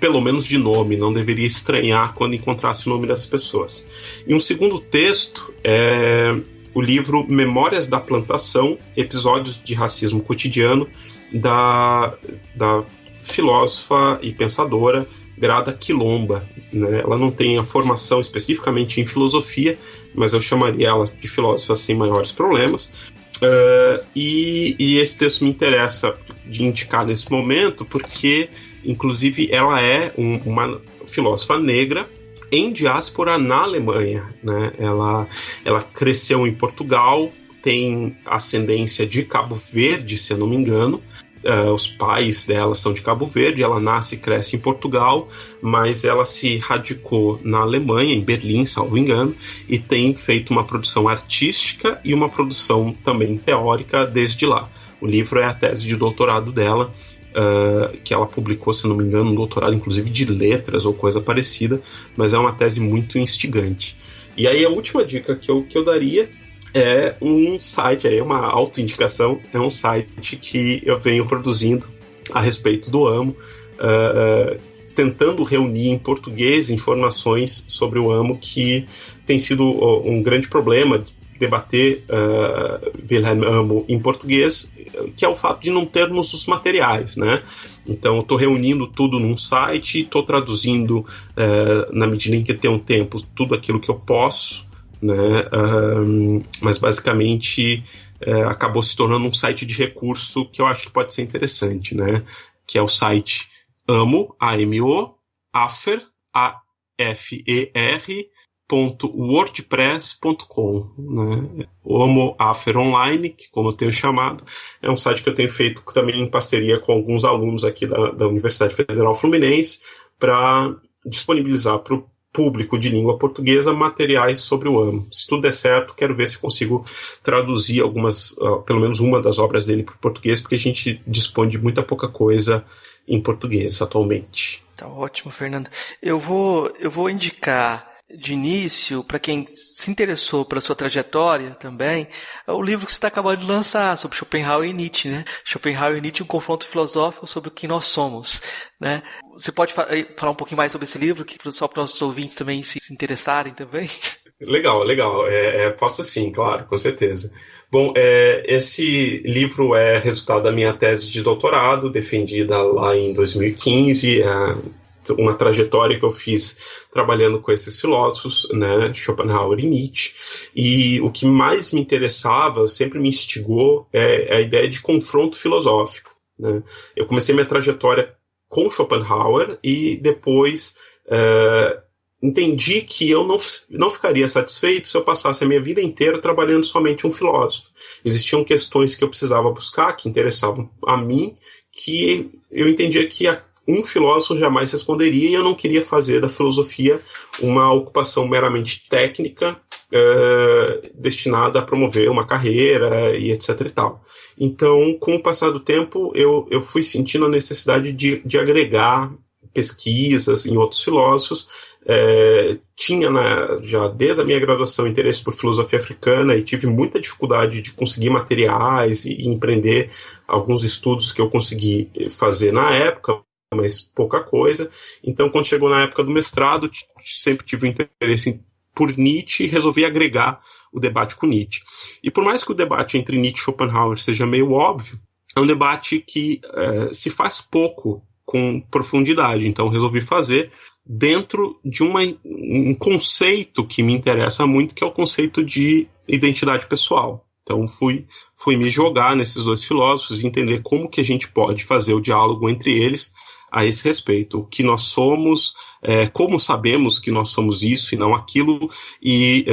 pelo menos de nome, não deveria estranhar quando encontrasse o nome dessas pessoas. E um segundo texto é o livro Memórias da Plantação, Episódios de Racismo Cotidiano, da filósofa e pensadora Grada Quilomba, né? Ela não tem a formação especificamente em filosofia, mas eu chamaria ela de filósofa sem maiores problemas. E esse texto me interessa de indicar nesse momento porque, inclusive, ela é uma filósofa negra em diáspora na Alemanha, né? Ela cresceu em Portugal, tem ascendência de Cabo Verde, se eu não me engano. Os pais dela são de Cabo Verde, ela nasce e cresce em Portugal, mas ela se radicou na Alemanha, em Berlim, salvo engano, e tem feito uma produção artística e uma produção também teórica desde lá. O livro é a tese de doutorado dela, que ela publicou, se não me engano, um doutorado inclusive de letras ou coisa parecida, mas é uma tese muito instigante. E aí a última dica que eu daria é um site, é uma autoindicação, é um site que eu venho produzindo a respeito do Amo, tentando reunir em português informações sobre o Amo, que tem sido um grande problema debater Wilhelm Amo em português, que é o fato de não termos os materiais, né? Então eu estou reunindo tudo num site, estou traduzindo, na medida em que tenho tempo, tudo aquilo que eu posso, né? Mas basicamente acabou se tornando um site de recurso que eu acho que pode ser interessante, né? Que é o site Amo, A-M-O, Afer, A-F-E-R.wordpress.com, né? O Amo Afer Online, que como eu tenho chamado, é um site que eu tenho feito também em parceria com alguns alunos aqui da Universidade Federal Fluminense para disponibilizar para o público de língua portuguesa materiais sobre o Amo. Se tudo der certo, quero ver se consigo traduzir pelo menos uma das obras dele para o português, porque a gente dispõe de muita pouca coisa em português atualmente. Tá ótimo, Fernando. Eu vou indicar de início, para quem se interessou pela sua trajetória também, é o livro que você está acabando de lançar, sobre Schopenhauer e Nietzsche, né? Schopenhauer e Nietzsche, um confronto filosófico sobre o que nós somos, né? Você pode falar um pouquinho mais sobre esse livro, só para os nossos ouvintes também se interessarem também? Legal. Posso sim, claro, com certeza. Bom, esse livro é resultado da minha tese de doutorado, defendida lá em 2015, uma trajetória que eu fiz trabalhando com esses filósofos, né, Schopenhauer e Nietzsche, e o que mais me interessava, sempre me instigou, é a ideia de confronto filosófico, né? Eu comecei minha trajetória com Schopenhauer e depois entendi que eu não ficaria satisfeito se eu passasse a minha vida inteira trabalhando somente um filósofo. Existiam questões que eu precisava buscar, que interessavam a mim, que eu entendia que um filósofo jamais responderia, e eu não queria fazer da filosofia uma ocupação meramente técnica, destinada a promover uma carreira e etc e tal. Então, com o passar do tempo, eu fui sentindo a necessidade de agregar pesquisas em outros filósofos. Tinha já desde a minha graduação interesse por filosofia africana e tive muita dificuldade de conseguir materiais e empreender alguns estudos que eu consegui fazer na época, mas pouca coisa. Então, quando chegou na época do mestrado, sempre tive interesse por Nietzsche e resolvi agregar o debate com Nietzsche. E por mais que o debate entre Nietzsche e Schopenhauer seja meio óbvio, é um debate que se faz pouco com profundidade. Então, resolvi fazer dentro de um conceito que me interessa muito, que é o conceito de identidade pessoal. Então, fui me jogar nesses dois filósofos e entender como que a gente pode fazer o diálogo entre eles a esse respeito. O que nós somos, como sabemos que nós somos isso e não aquilo, e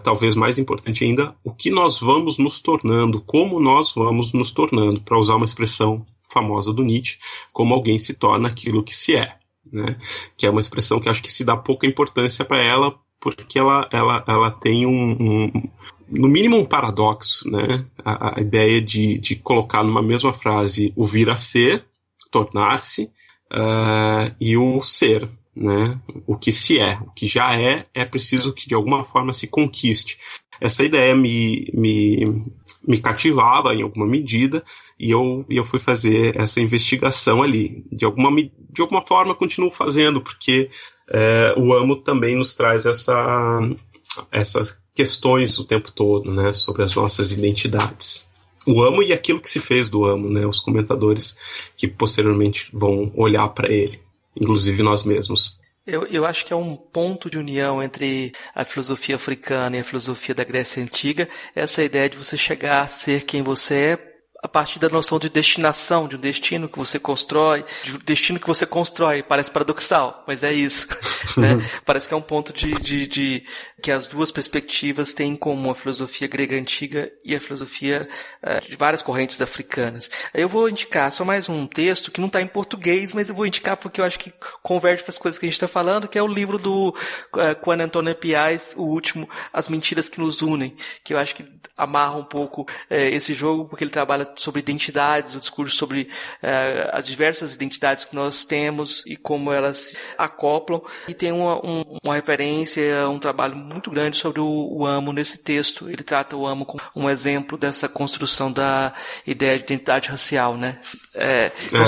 talvez mais importante ainda, o que nós vamos nos tornando, como nós vamos nos tornando, para usar uma expressão famosa do Nietzsche, como alguém se torna aquilo que se é, né? Que é uma expressão que acho que se dá pouca importância para ela, porque ela tem no mínimo um paradoxo, né? A ideia de colocar numa mesma frase o vir a ser, tornar-se, e o ser, né? O que se é, o que já é preciso que de alguma forma se conquiste. Essa ideia me cativava em alguma medida, e eu fui fazer essa investigação ali. De alguma forma continuo fazendo, porque o Amo também nos traz essas questões o tempo todo, né, sobre as nossas identidades. O Amo e aquilo que se fez do Amo, né, os comentadores que posteriormente vão olhar para ele, inclusive nós mesmos. Eu acho que é um ponto de união entre a filosofia africana e a filosofia da Grécia Antiga, essa ideia de você chegar a ser quem você é a partir da noção de destinação, de um destino que você constrói, de um destino que você constrói. Parece paradoxal, mas é isso, né? Parece que é um ponto de que as duas perspectivas têm em comum a filosofia grega antiga e a filosofia de várias correntes africanas. Eu vou indicar só mais um texto que não está em português, mas eu vou indicar porque eu acho que converge para as coisas que a gente está falando, que é o livro do Juan Antonio Piais, o último, As Mentiras que Nos Unem, que eu acho que amarra um pouco esse jogo, porque ele trabalha sobre identidades, o discurso sobre as diversas identidades que nós temos e como elas se acoplam, e tem uma referência, um trabalho muito grande sobre o Amo nesse texto. Ele trata o Amo como um exemplo dessa construção da ideia de identidade racial, né? Então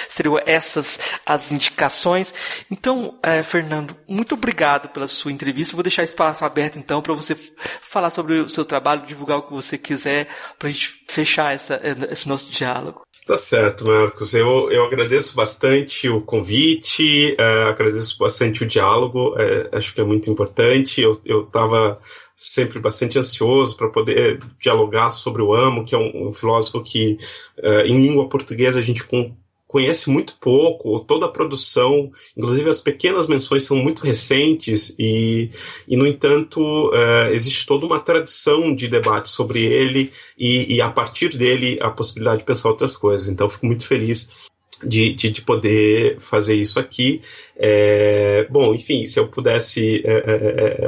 seriam essas as indicações. Então, Fernando, muito obrigado pela sua entrevista. Vou deixar espaço aberto então para você falar sobre o seu trabalho, divulgar o que você quiser, para a gente fechar esse nosso diálogo. Tá certo, Marcos. Eu agradeço bastante o convite, agradeço bastante o diálogo, acho que é muito importante. Eu estava sempre bastante ansioso para poder dialogar sobre o Amo, que é um filósofo que, em língua portuguesa, a gente conhece muito pouco. Toda a produção, inclusive as pequenas menções, são muito recentes e no entanto, existe toda uma tradição de debate sobre ele e a partir dele a possibilidade de pensar outras coisas. Então, fico muito feliz de poder fazer isso aqui. Bom, enfim, se eu pudesse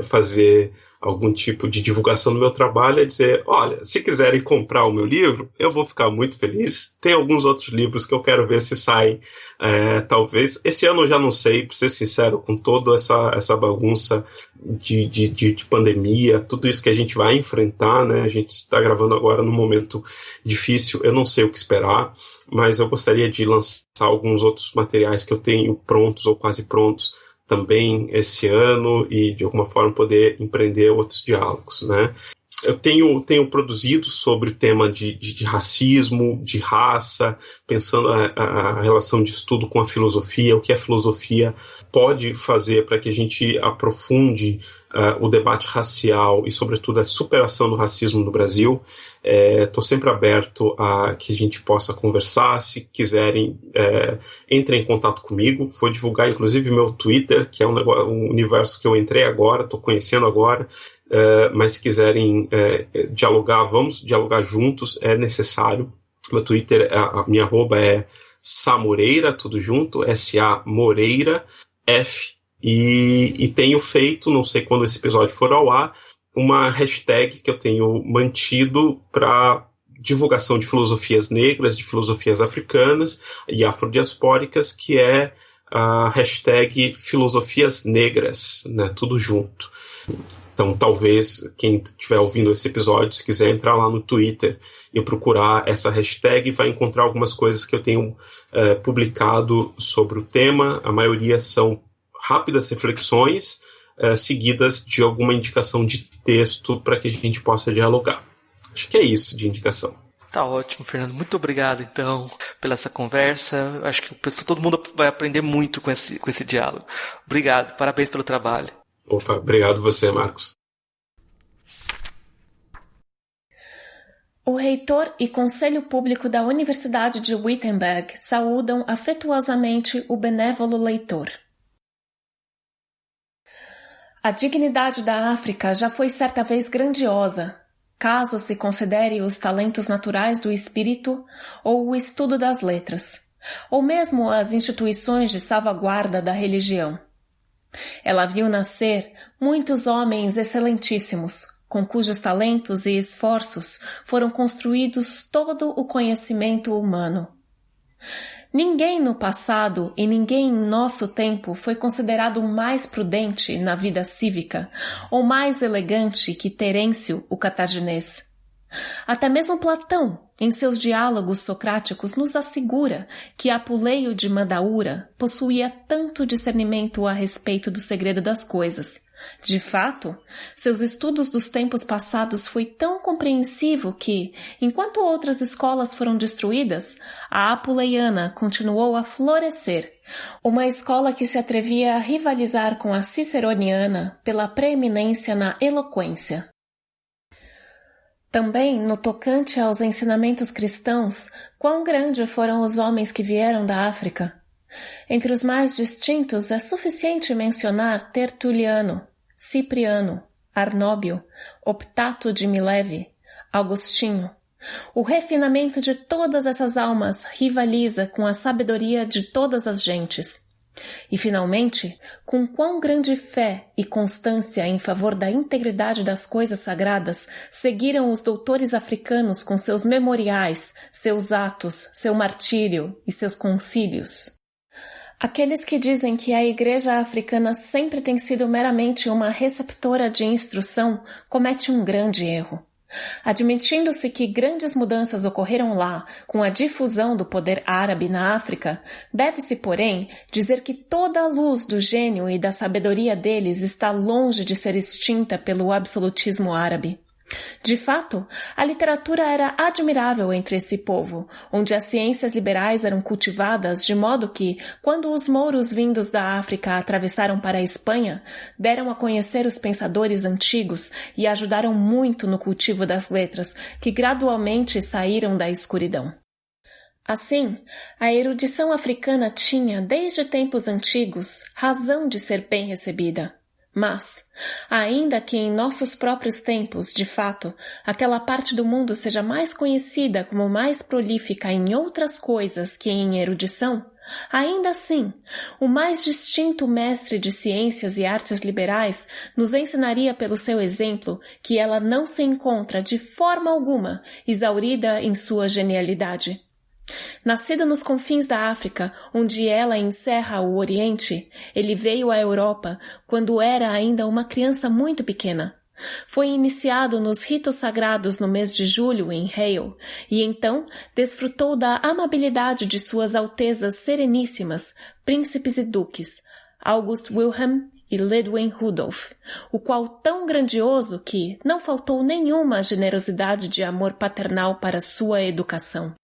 fazer algum tipo de divulgação do meu trabalho, é dizer, olha, se quiserem comprar o meu livro, eu vou ficar muito feliz. Tem alguns outros livros que eu quero ver se saem, talvez. Esse ano eu já não sei, para ser sincero, com toda essa bagunça de pandemia, tudo isso que a gente vai enfrentar, né? A gente está gravando agora num momento difícil, eu não sei o que esperar, mas eu gostaria de lançar alguns outros materiais que eu tenho prontos ou quase prontos também esse ano e de alguma forma poder empreender outros diálogos, né? Eu tenho produzido sobre o tema de racismo, de raça, pensando a relação de estudo com a filosofia, o que a filosofia pode fazer para que a gente aprofunde o debate racial e, sobretudo, a superação do racismo no Brasil. Estou sempre aberto a que a gente possa conversar. Se quiserem, entrem em contato comigo. Vou divulgar, inclusive, meu Twitter, que é um universo que eu entrei agora, estou conhecendo agora. Mas se quiserem dialogar, vamos dialogar juntos, é necessário. Meu Twitter, a minha arroba é Samoreira, tudo junto, S-A Moreira, F. E tenho feito, não sei quando esse episódio for ao ar, uma hashtag que eu tenho mantido para divulgação de filosofias negras, de filosofias africanas e afrodiaspóricas, que é a hashtag Filosofias Negras, né, tudo junto. Então, talvez, quem estiver ouvindo esse episódio, se quiser entrar lá no Twitter e procurar essa hashtag, vai encontrar algumas coisas que eu tenho publicado sobre o tema. A maioria são rápidas reflexões, seguidas de alguma indicação de texto para que a gente possa dialogar. Acho que é isso de indicação. Tá ótimo, Fernando. Muito obrigado, então, pela essa conversa. Acho que todo mundo vai aprender muito com esse diálogo. Obrigado, parabéns pelo trabalho. Opa, obrigado você, Marcos. O reitor e conselho público da Universidade de Wittenberg saúdam afetuosamente o benévolo leitor. A dignidade da África já foi certa vez grandiosa, caso se considere os talentos naturais do espírito ou o estudo das letras, ou mesmo as instituições de salvaguarda da religião. Ela viu nascer muitos homens excelentíssimos, com cujos talentos e esforços foram construídos todo o conhecimento humano. Ninguém no passado e ninguém em nosso tempo foi considerado mais prudente na vida cívica ou mais elegante que Terêncio, o cartaginês. Até mesmo Platão, em seus diálogos socráticos, nos assegura que Apuleio de Mandaura possuía tanto discernimento a respeito do segredo das coisas. De fato, seus estudos dos tempos passados foi tão compreensivo que, enquanto outras escolas foram destruídas, a apuleiana continuou a florescer, uma escola que se atrevia a rivalizar com a ciceroniana pela preeminência na eloquência. Também, no tocante aos ensinamentos cristãos, quão grandes foram os homens que vieram da África. Entre os mais distintos é suficiente mencionar Tertuliano, Cipriano, Arnóbio, Optato de Mileve, Agostinho. O refinamento de todas essas almas rivaliza com a sabedoria de todas as gentes. E, finalmente, com quão grande fé e constância em favor da integridade das coisas sagradas seguiram os doutores africanos com seus memoriais, seus atos, seu martírio e seus concílios. Aqueles que dizem que a Igreja africana sempre tem sido meramente uma receptora de instrução cometem um grande erro. Admitindo-se que grandes mudanças ocorreram lá com a difusão do poder árabe na África, deve-se, porém, dizer que toda a luz do gênio e da sabedoria deles está longe de ser extinta pelo absolutismo árabe. De fato, a literatura era admirável entre esse povo, onde as ciências liberais eram cultivadas de modo que, quando os mouros vindos da África atravessaram para a Espanha, deram a conhecer os pensadores antigos e ajudaram muito no cultivo das letras, que gradualmente saíram da escuridão. Assim, a erudição africana tinha, desde tempos antigos, razão de ser bem recebida. Mas, ainda que em nossos próprios tempos, de fato, aquela parte do mundo seja mais conhecida como mais prolífica em outras coisas que em erudição, ainda assim, o mais distinto mestre de ciências e artes liberais nos ensinaria pelo seu exemplo que ela não se encontra de forma alguma exaurida em sua genialidade. Nascido nos confins da África, onde ela encerra o Oriente, ele veio à Europa quando era ainda uma criança muito pequena. Foi iniciado nos ritos sagrados no mês de julho em Halle, e então desfrutou da amabilidade de suas altezas sereníssimas, príncipes e duques, August Wilhelm e Ludwig Rudolf, o qual tão grandioso que não faltou nenhuma generosidade de amor paternal para sua educação.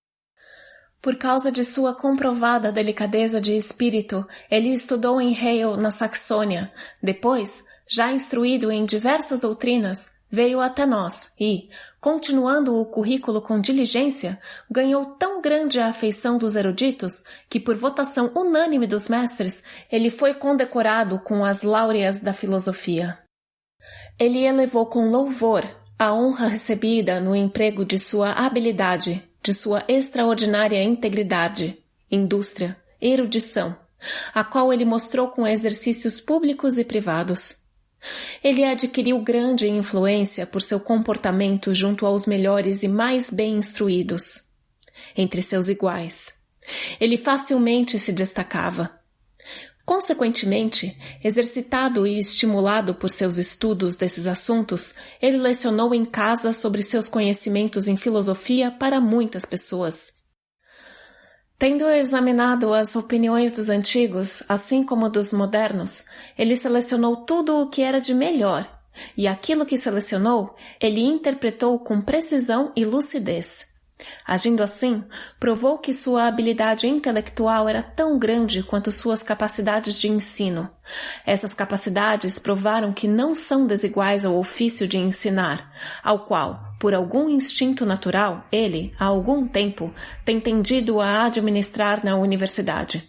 Por causa de sua comprovada delicadeza de espírito, ele estudou em Halle, na Saxônia. Depois, já instruído em diversas doutrinas, veio até nós e, continuando o currículo com diligência, ganhou tão grande a afeição dos eruditos que, por votação unânime dos mestres, ele foi condecorado com as láureas da filosofia. Ele elevou com louvor a honra recebida no emprego de sua habilidade, de sua extraordinária integridade, indústria, erudição, a qual ele mostrou com exercícios públicos e privados. Ele adquiriu grande influência por seu comportamento junto aos melhores e mais bem instruídos, entre seus iguais. Ele facilmente se destacava. Consequentemente, exercitado e estimulado por seus estudos desses assuntos, ele lecionou em casa sobre seus conhecimentos em filosofia para muitas pessoas. Tendo examinado as opiniões dos antigos, assim como dos modernos, ele selecionou tudo o que era de melhor, e aquilo que selecionou, ele interpretou com precisão e lucidez. Agindo assim, provou que sua habilidade intelectual era tão grande quanto suas capacidades de ensino. Essas capacidades provaram que não são desiguais ao ofício de ensinar, ao qual, por algum instinto natural, ele, há algum tempo, tem tendido a administrar na universidade.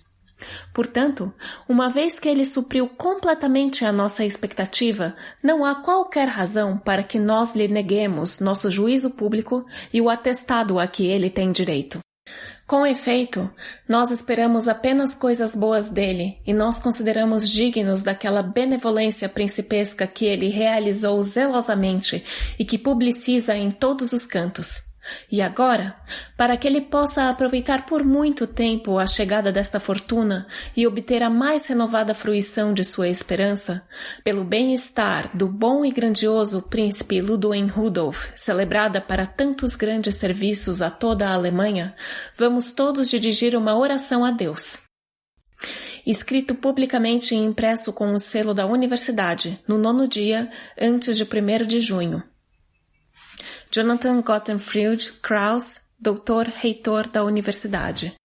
Portanto, uma vez que ele supriu completamente a nossa expectativa, não há qualquer razão para que nós lhe neguemos nosso juízo público e o atestado a que ele tem direito. Com efeito, nós esperamos apenas coisas boas dele e nós consideramos dignos daquela benevolência principesca que ele realizou zelosamente e que publiciza em todos os cantos. E agora, para que ele possa aproveitar por muito tempo a chegada desta fortuna e obter a mais renovada fruição de sua esperança, pelo bem-estar do bom e grandioso príncipe Ludwig Rudolf, celebrada para tantos grandes serviços a toda a Alemanha, vamos todos dirigir uma oração a Deus. Escrito publicamente e impresso com o selo da universidade, no 9º dia, antes de 1º de junho. Jonathan Gottfried Krauss, doutor-reitor da universidade.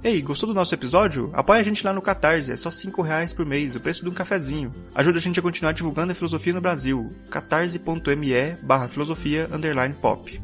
Ei, gostou do nosso episódio? Apoia a gente lá no Catarse, é só R$5 por mês, o preço de um cafezinho. Ajuda a gente a continuar divulgando a filosofia no Brasil. catarse.me/filosofia_pop